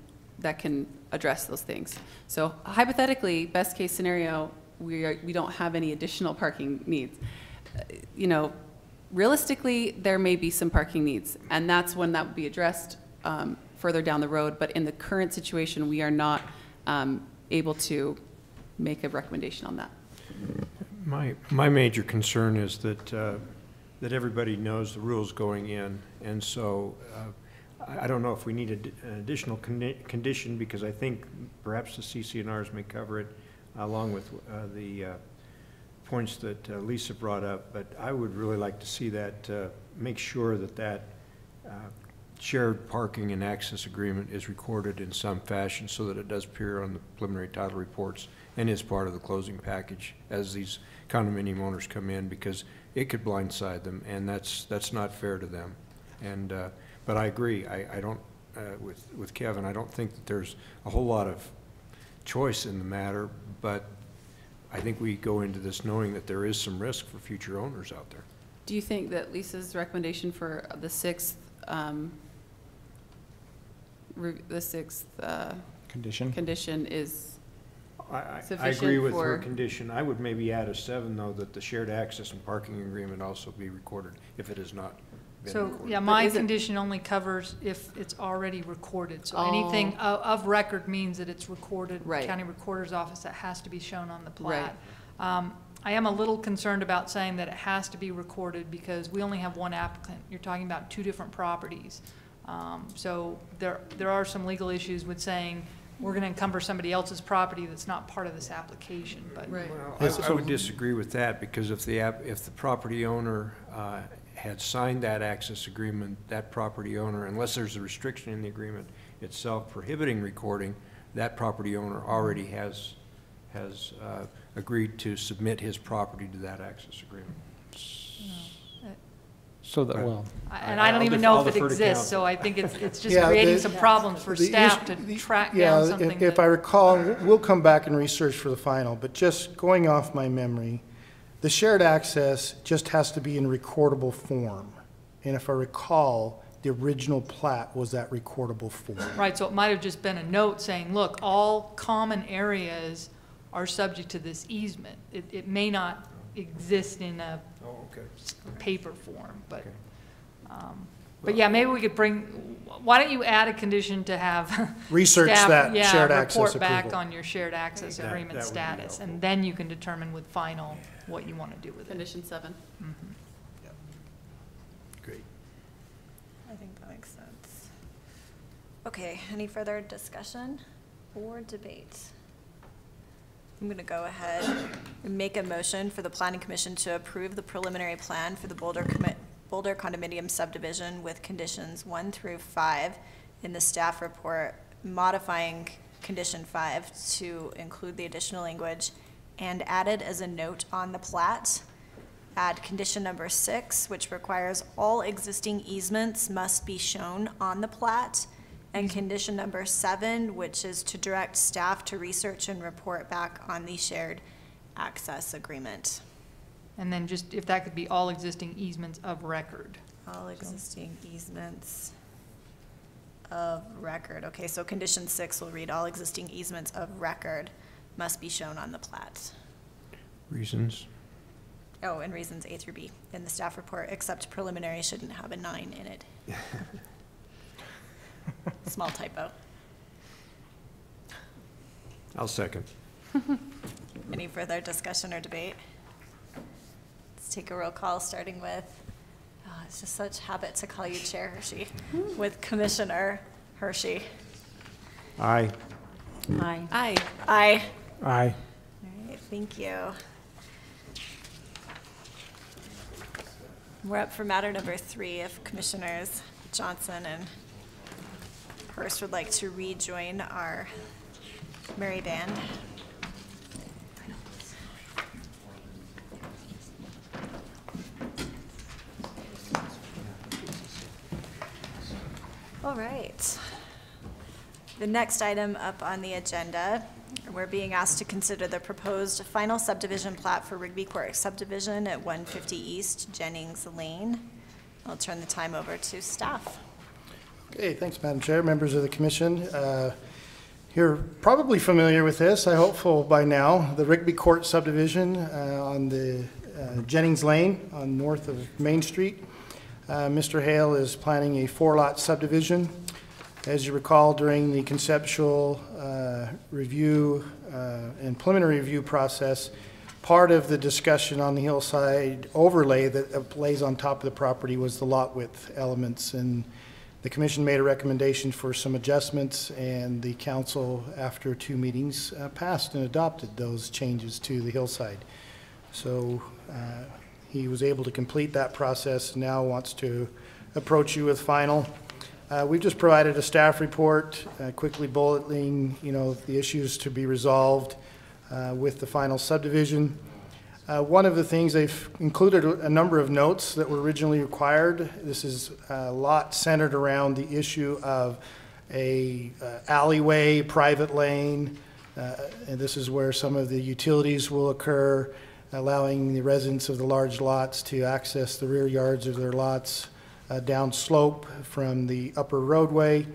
address those things. So hypothetically, best case scenario, we don't have any additional parking needs. Realistically, there may be some parking needs, and that's when that would be addressed further down the road. But in the current situation, we are not able to make a recommendation on that. My major concern is that everybody knows the rules going in, and so I don't know if we need an additional condition, because I think perhaps the CC&Rs may cover it along with the points that Lisa brought up, but I would really like to see that, make sure that shared parking and access agreement is recorded in some fashion so that it does appear on the preliminary title reports and is part of the closing package as these condominium owners come in, because it could blindside them, and that's not fair to them. And but I agree. I don't with Kevin. I don't think that there's a whole lot of choice in the matter, but I think we go into this knowing that there is some risk for future owners out there. Do you think that Lisa's recommendation for the sixth Condition? condition is I sufficient agree with her for- condition. I would maybe add a 7, though, that the shared access and parking agreement also be recorded if it has not been So, recorded. yeah, my is it- condition only covers if it's already recorded. So Oh. anything of record means that it's recorded, Right. county recorder's office, that has to be shown on the Right. plat. I am a little concerned about saying that it has to be recorded because we only have one applicant. You're talking about 2 different properties. So there are some legal issues with saying we're going to encumber somebody else's property that's not part of this application, but. Right. Well, I would disagree with that, because if the property owner had signed that access agreement, that property owner, unless there's a restriction in the agreement itself prohibiting recording, that property owner already has agreed to submit his property to that access agreement. So that, well, And I don't I'll even def- know I'll if it defer to exists, council. so I think it's just Yeah, creating the- some problems for the staff issue- to track yeah, down something if I that. recall, we'll come back and research for the final, but just going off my memory, the shared access just has to be in recordable form. And if I recall, the original plat was that recordable form. Right, so it might have just been a note saying, look, all common areas are subject to this easement. It may not exist in a Oh, okay. paper form, but, Okay. but yeah, maybe we could bring, why don't you add a condition to have Research staff, that yeah, shared access report back approval. on your shared access That agreement would be status, helpful. and then you can determine with final what you want to do with it. Condition 7. Great. I think that makes sense. Okay, any further discussion or debate? I'm going to go ahead and make a motion for the Planning Commission to approve the preliminary plan for the Boulder condominium subdivision with conditions 1 through 5 in the staff report, modifying condition 5 to include the additional language and added as a note on the plat. Add condition number 6, which requires all existing easements must be shown on the plat. And condition number 7, which is to direct staff to research and report back on the shared access agreement. And then just, if that could be all existing easements of record. All existing easements of record. Okay, so condition 6 will read, all existing easements of record must be shown on the plat. Reasons? Oh, and reasons A through B in the staff report, except preliminary shouldn't have a 9 in it. Small typo. I'll second. Any further discussion or debate? Let's take a roll call, starting with, oh, it's just such habit to call you Chair Hershey, with Commissioner Hershey. Aye. Aye. Aye. Aye. Aye. All right, thank you. We're up for matter number 3, if Commissioners Johnson and Hurst would like to rejoin our merry band. All right. The next item up on the agenda, we're being asked to consider the proposed final subdivision plat for Rigby Court subdivision at 150 East Jennings Lane. I'll turn the time over to staff. Okay, thanks, Madam Chair, members of the commission. You're probably familiar with this, I hope by now, the Rigby Court subdivision on the Jennings Lane on north of Main Street. Mr. Hale is planning a 4-lot subdivision. As you recall, during the conceptual review and preliminary review process, part of the discussion on the hillside overlay that lays on top of the property was the lot width elements, and the commission made a recommendation for some adjustments, and the council, after 2 meetings, passed and adopted those changes to the hillside. So he was able to complete that process, and now wants to approach you with final. We've just provided a staff report, quickly bulleting, the issues to be resolved with the final subdivision. One of the things, they've included a number of notes that were originally required. This is a lot centered around the issue of a alleyway, private lane, and this is where some of the utilities will occur, allowing the residents of the large lots to access the rear yards of their lots down slope from the upper roadway.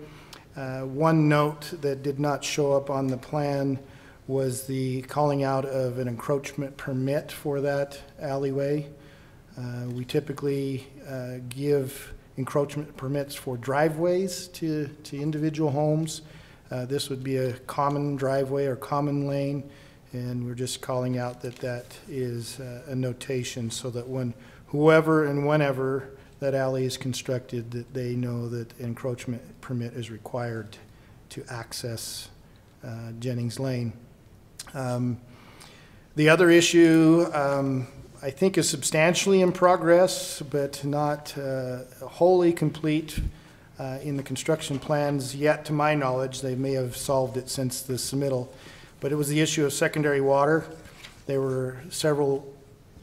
One note that did not show up on the plan was the calling out of an encroachment permit for that alleyway. We typically give encroachment permits for driveways to individual homes. This would be a common driveway or common lane, and we're just calling out that that is a notation so that when whoever and whenever that alley is constructed, that they know that encroachment permit is required to access Jennings Lane. The other issue I think is substantially in progress, but not wholly complete in the construction plans yet, to my knowledge. They may have solved it since the submittal, but it was the issue of secondary water. There were several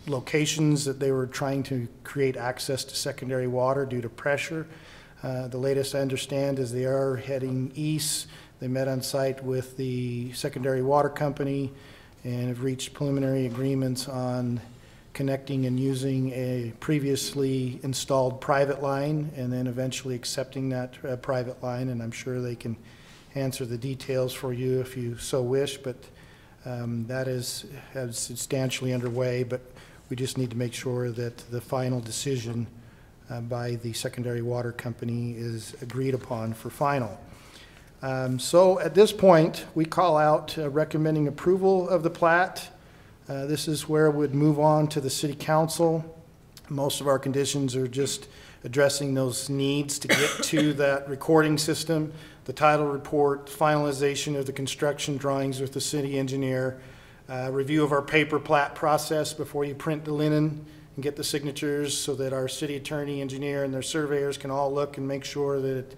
locations that they were trying to create access to secondary water due to pressure. The latest I understand is they are heading east. They met on site with the secondary water company and have reached preliminary agreements on connecting and using a previously installed private line and then eventually accepting that private line, and I'm sure they can answer the details for you if you so wish, but that is substantially underway, but we just need to make sure that the final decision by the secondary water company is agreed upon for final. So at this point, we call out recommending approval of the plat. This is where we'd move on to the city council. Most of our conditions are just addressing those needs to get to that recording system, the title report, finalization of the construction drawings with the city engineer, review of our paper plat process before you print the linen and get the signatures so that our city attorney, engineer, and their surveyors can all look and make sure that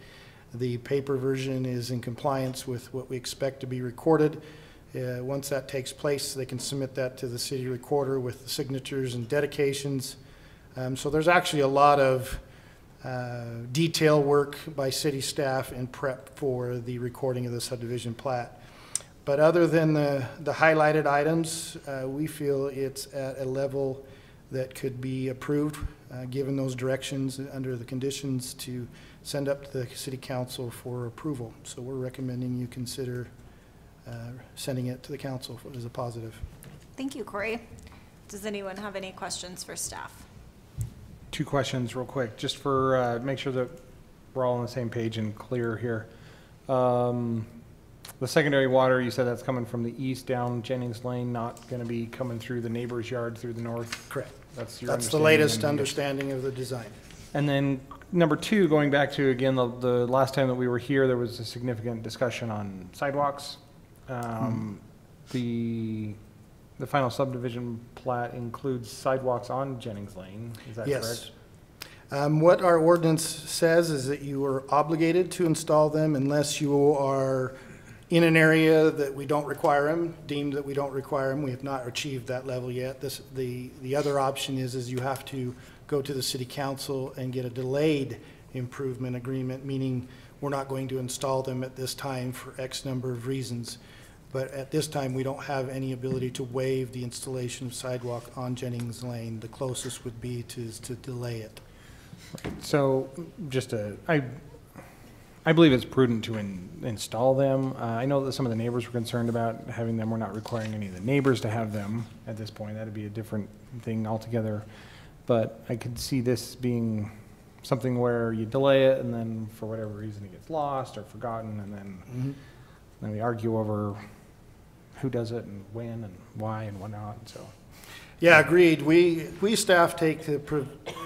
the paper version is in compliance with what we expect to be recorded. Once that takes place, they can submit that to the city recorder with the signatures and dedications. So there's actually a lot of detail work by city staff and prep for the recording of the subdivision plat. But other than the highlighted items, we feel it's at a level that could be approved, given those directions under the conditions to send up to the city council for approval. So we're recommending you consider sending it to the council as a positive. Thank you, Corey. Does anyone have any questions for staff? Two questions real quick, just for make sure that we're all on the same page and clear here. The secondary water, you said that's coming from the east down Jennings Lane, not going to be coming through the neighbor's yard through the north? Correct. That's your That's the latest understanding of the design. And then number two, going back to, again, the last time that we were here, there was a significant discussion on sidewalks. The final subdivision plat includes sidewalks on Jennings Lane, is that yes. correct? What our ordinance says is that you are obligated to install them unless you are in an area that we don't require them, deemed that we don't require them. We have not achieved that level yet. The other option is you have to go to the city council and get a delayed improvement agreement, meaning we're not going to install them at this time for X number of reasons. But at this time, we don't have any ability to waive the installation of sidewalk on Jennings Lane. The closest would be to delay it. So just I believe it's prudent to install them. I know that some of the neighbors were concerned about having them. We're not requiring any of the neighbors to have them at this point. That'd be a different thing altogether. But I could see this being something where you delay it and then for whatever reason it gets lost or forgotten, and then then we argue over who does it and when and why and whatnot. So. Yeah, agreed. We staff take the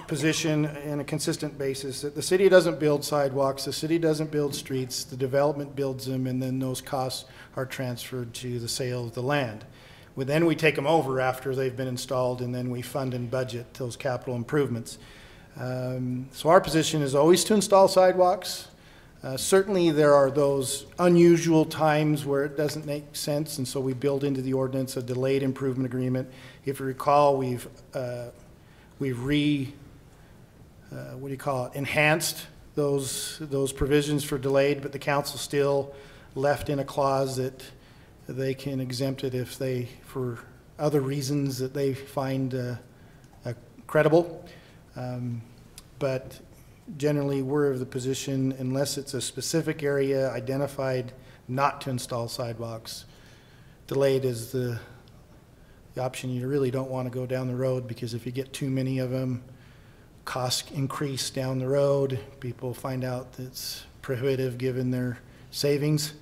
position in a consistent basis that the city doesn't build sidewalks, the city doesn't build streets, the development builds them, and then those costs are transferred to the sale of the land. Then we take them over after they've been installed, and then we fund and budget those capital improvements. So our position is always to install sidewalks. Certainly there are those unusual times where it doesn't make sense, and so we build into the ordinance a delayed improvement agreement. If you recall, we've enhanced those provisions for delayed, but the council still left in a clause that they can exempt it if they, for other reasons that they find credible. But generally, we're of the position, unless it's a specific area identified not to install sidewalks, delayed is the option. You really don't want to go down the road, because if you get too many of them, costs increase down the road. People find out that it's prohibitive given their savings,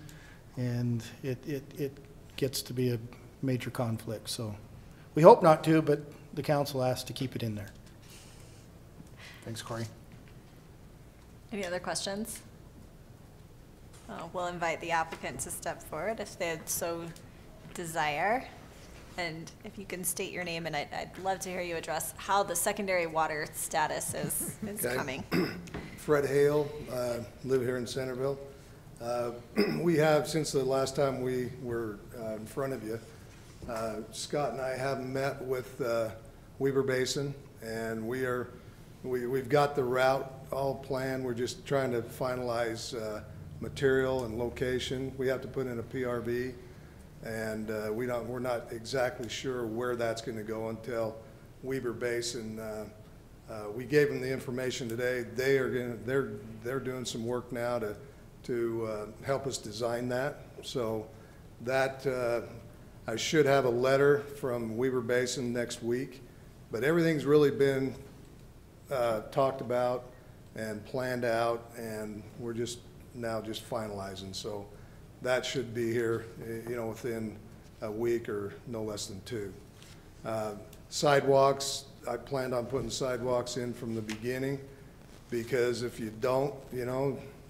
and it gets to be a major conflict. So we hope not to, but the council asked to keep it in there. Thanks, Corey. Any other questions? We'll invite the applicant to step forward if they so desire. And if you can state your name, and I'd love to hear you address how the secondary water status is Okay. coming. Fred Hale, live here in Centerville. We have, since the last time we were in front of you, Scott and I have met with Weber Basin, and we've got the route all planned. We're just trying to finalize material and location. We have to put in a PRV, and we're not exactly sure where that's going to go until Weber Basin. We gave them the information today. They're doing some work now to help us design that. So that I should have a letter from Weber Basin next week, but everything's really been talked about and planned out, and we're just finalizing. So that should be here, within a week or no less than 2. Sidewalks, I planned on putting sidewalks in from the beginning, because if you don't,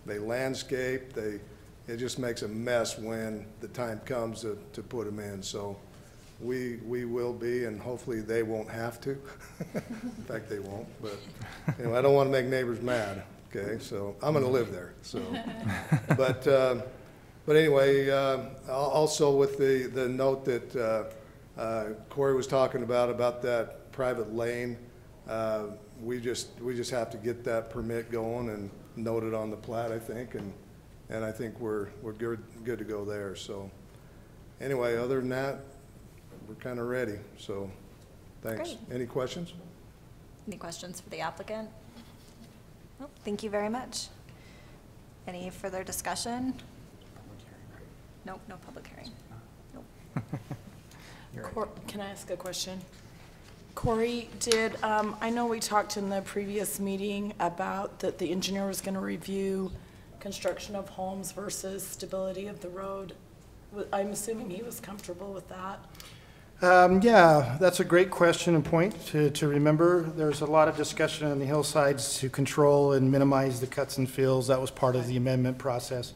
they landscape, it just makes a mess when the time comes to put them in. So we will be, and hopefully they won't have to. In fact, they won't, but I don't want to make neighbors mad, okay? So I'm going to live there, so. But anyway, also with the note that Corey was talking about that private lane, we just have to get that permit going and note it on the plat, I think, and I think we're good to go there. So anyway, other than that, we're kind of ready. So thanks. Great. Any questions? Any questions for the applicant? Nope, thank you very much. Any further discussion? Nope, no public hearing. Nope. Can I ask a question? Corey, I know we talked in the previous meeting about that the engineer was going to review construction of homes versus stability of the road. I'm assuming he was comfortable with that. Yeah, that's a great question and point to remember. There's a lot of discussion on the hillsides to control and minimize the cuts and fills. That was part of the amendment process.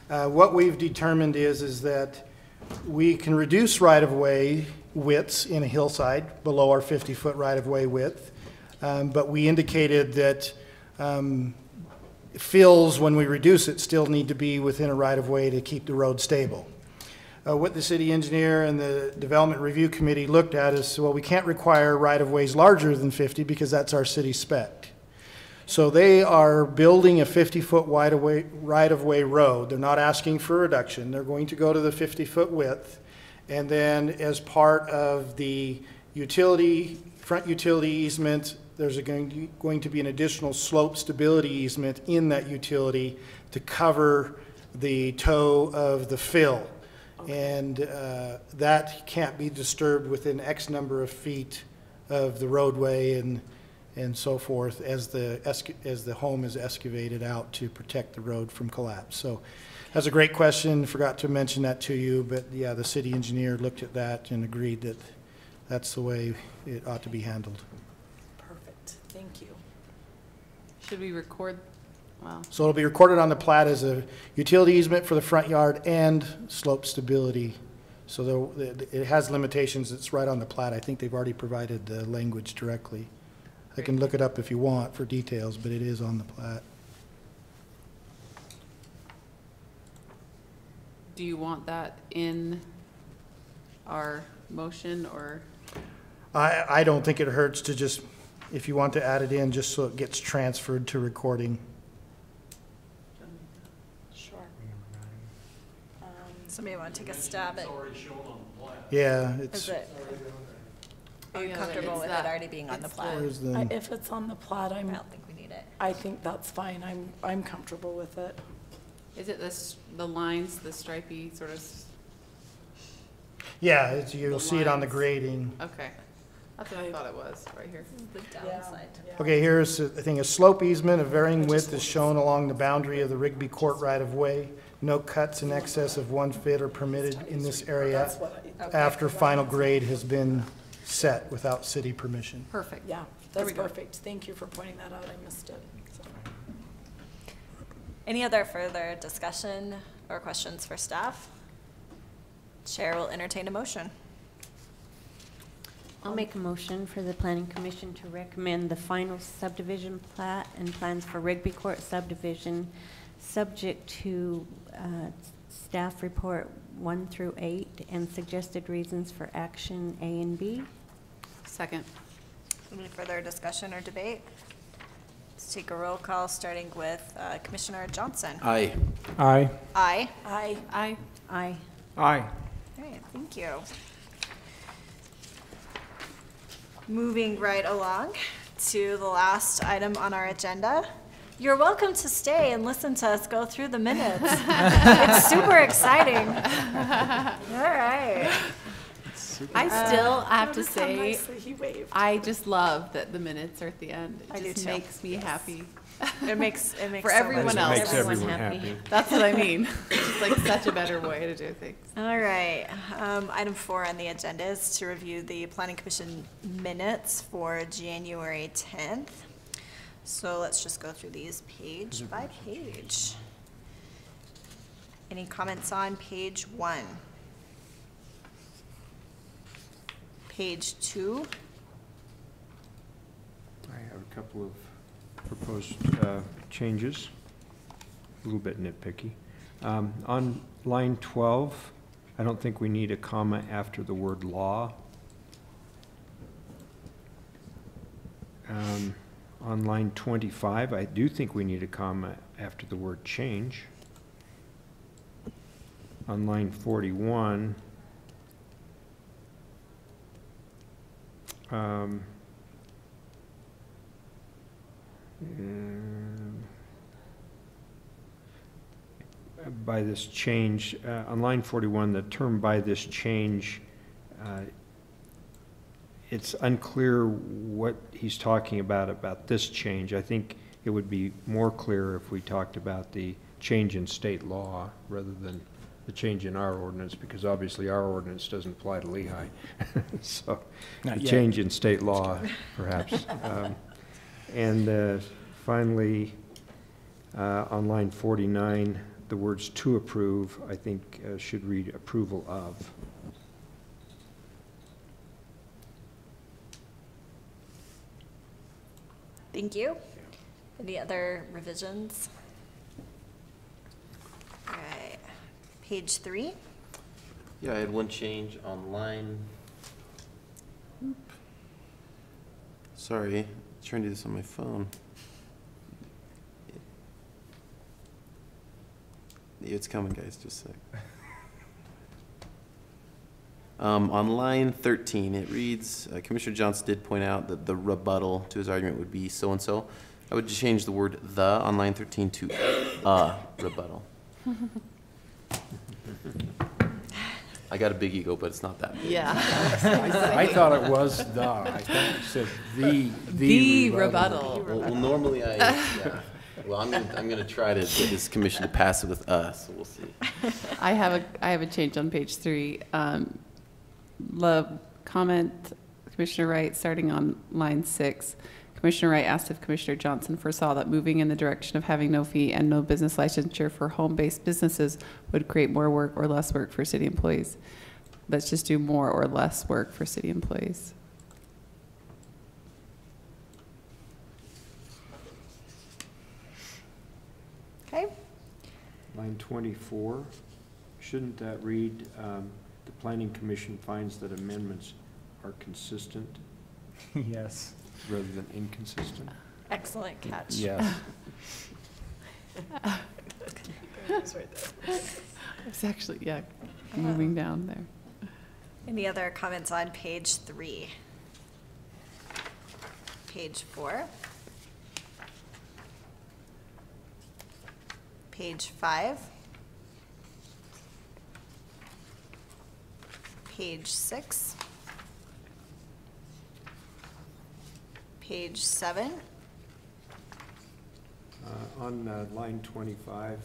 What we've determined is that we can reduce right-of-way widths in a hillside below our 50-foot right-of-way width, but we indicated that fills, when we reduce it, still need to be within a right-of-way to keep the road stable. What the city engineer and the development review committee looked at is, well, we can't require right-of-ways larger than 50 because that's our city spec. So they are building a 50-foot right-of-way road. They're not asking for a reduction. They're going to go to the 50-foot width. And then as part of the front utility easement, there's going to be an additional slope stability easement in that utility to cover the toe of the fill. And that can't be disturbed within X number of feet of the roadway and so forth as the home is excavated out to protect the road from collapse. So that's a great question. Forgot to mention that to you, but yeah, the city engineer looked at that and agreed that that's the way it ought to be handled. Perfect. Thank you. Should we record? Wow. So it'll be recorded on the plat as a utility easement for the front yard and slope stability. So it has limitations. It's right on the plat. I think they've already provided the language directly. I can look it up if you want for details, but it is on the plat. Do you want that in our motion, or? I don't think it hurts to just, if you want to add it in, just so it gets transferred to recording. Sure. Somebody want to take a stab at? It's already shown on the plat. Yeah, Is it's. it? Are you yeah, comfortable it's with that. it already being on the It's plat? Where's the- If it's on the plat, I don't think we need it. I think that's fine. I'm comfortable with it. Is it the lines, the stripy sort of? Yeah, you'll The see it on the lines. grading. Okay. That's what I thought it was, right here. The downside. Okay, here's, I think, a slope easement of varying width is shown along the boundary of the Rigby Court right-of-way. No cuts in excess of 1 foot are permitted in this area after final grade has been set without city permission. Perfect. Yeah, that's perfect. Thank you for pointing that out. I missed it. So. Any other further discussion or questions for staff? Chair will entertain a motion. I'll make a motion for the Planning Commission to recommend the final subdivision plat and plans for Rigby Court subdivision, subject to staff report 1 through 8 and suggested reasons for action A and B. Second. Any further discussion or debate? Let's take a roll call, starting with Commissioner Johnson. Aye. Aye. Aye. Aye. Aye. Aye. Aye. All right, thank you. Moving right along to the last item on our agenda. You're welcome to stay and listen to us go through the minutes. It's super exciting. All right. I still have to Notice how say, nicely he waved. I just love that the minutes are at the end. I do It just too. makes me happy. It makes For so everyone much else. Makes Everyone's everyone happy. happy. That's what I mean. It's just like such a better way to do things. All right, item 4 on the agenda is to review the Planning Commission minutes for January 10th. So let's just go through these page by page. Any comments on page 1? Page 2? I have a couple of proposed changes, a little bit nitpicky. On line 12, I don't think we need a comma after the word law. On line 25, I do think we need a comma after the word change. On line 41, by this change, on line 41, the term "by this change," it's unclear what he's talking about this change. I think it would be more clear if we talked about the change in state law rather than the change in our ordinance, because obviously our ordinance doesn't apply to Lehigh. So Not the yet. change in state law, perhaps. And finally, on line 49, the words "to approve," I think should read "approval of." Thank you. Any other revisions? All right, page 3. Yeah, I had one change on line. Sorry, trying to do this on my phone. Yeah, it's coming, guys, just a sec. On line 13, it reads, Commissioner Johnson did point out that the rebuttal to his argument would be so-and-so. I would just change the word "the" on line 13 to "a rebuttal." I got a big ego, but it's not that big. Yeah. I thought it was "the." I thought it said The rebuttal. Well, normally yeah. Well, I'm gonna try to get this commission to pass it with us, so we'll see. I have a change on page 3. The comment, Commissioner Wright, starting on line 6. Commissioner Wright asked if Commissioner Johnson foresaw that moving in the direction of having no fee and no business licensure for home-based businesses would create more work or less work for city employees. Let's just do more or less work for city employees. Okay. Line 24, shouldn't that read, "The Planning Commission finds that amendments are consistent," Yes. rather than inconsistent? Excellent catch. Yes. It's actually, yeah, moving down there. Any other comments on page 3? Page 4? Page 5? page 6. Page 7. On line 25,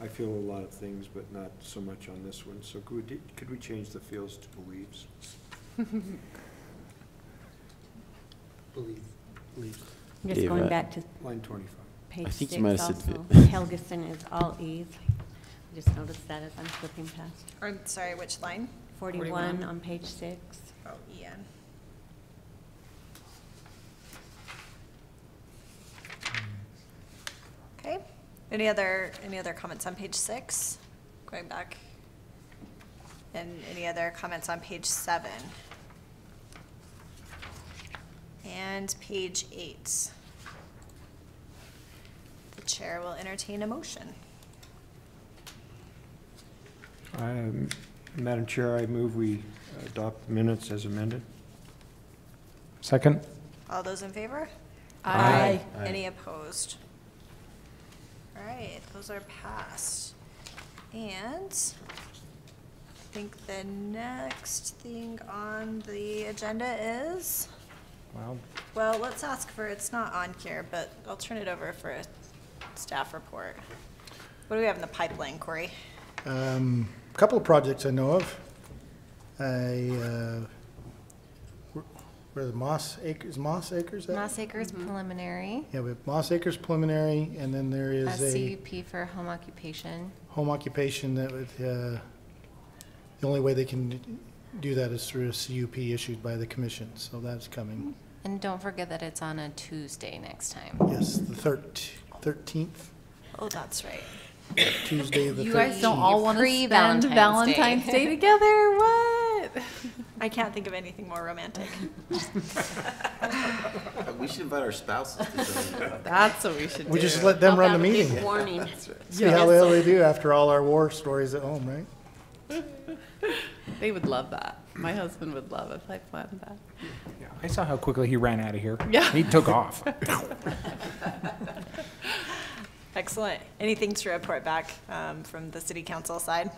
I feel a lot of things, but not so much on this one. So could we change the feels to believes? Just Dave, going back to Line 25. page I think 6 you might have also. said Helgeson is all E's. I just noticed that as I'm flipping past. Or, sorry, which line? 41 on page 6. Oh, Ian. Okay. Any other comments on page 6? Going back. And any other comments on page 7? And page 8. The chair will entertain a motion. Madam Chair, I move we adopt minutes as amended. Second? All those in favor? Aye. Any opposed? All right, those are passed. And I think the next thing on the agenda is, well, let's ask for, it's not on here, but I'll turn it over for a staff report. What do we have in the pipeline, Corey? A couple of projects I know of. Where the Moss Acres, Moss Acres? at? Moss Acres preliminary, Yeah, we have Moss Acres preliminary, and then there is a a CUP for home occupation. home occupation that would, the only way they can do that is through a CUP issued by the commission, so that's coming. And don't forget that it's on a Tuesday next time. Yes, the 13th, Oh, that's right. Tuesday the 13th. You guys don't all want to spend Pre-Valentine's Valentine's Day. Day together? What? I can't think of anything more romantic. We should invite our spouses to join. That's what we should do. We just let them run the meeting. Warning. See how well they do after all our war stories at home, right? They would love that. My husband would love if I planned that. Yeah, I saw how quickly he ran out of here. Yeah. He took off. Excellent. Anything to report back from the city council side?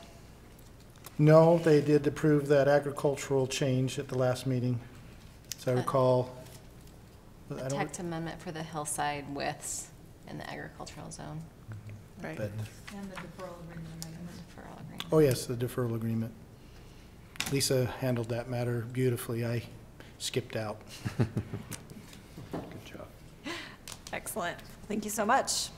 No, they did approve that agricultural change at the last meeting, as I recall. I The don't- text amendment for the hillside widths in the agricultural zone. Right. but- And the deferral agreement amendment. Deferral agreement. Oh, yes, the deferral agreement. Lisa handled that matter beautifully. I skipped out. Good job. Excellent. Thank you so much.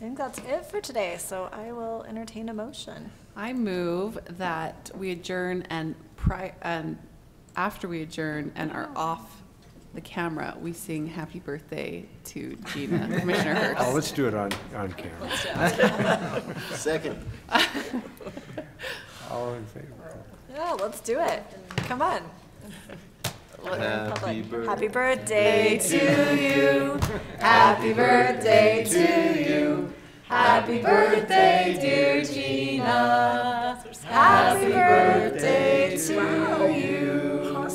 I think that's it for today, so I will entertain a motion. I move that we adjourn and after we adjourn and are off the camera, we sing happy birthday to Gina, Commissioner Hurst. Oh, let's do it on camera. Second. All in favor? Yeah, let's do it. Come on. Happy Happy birthday to you. Happy birthday to you. Happy birthday, dear Gina. Happy birthday to you.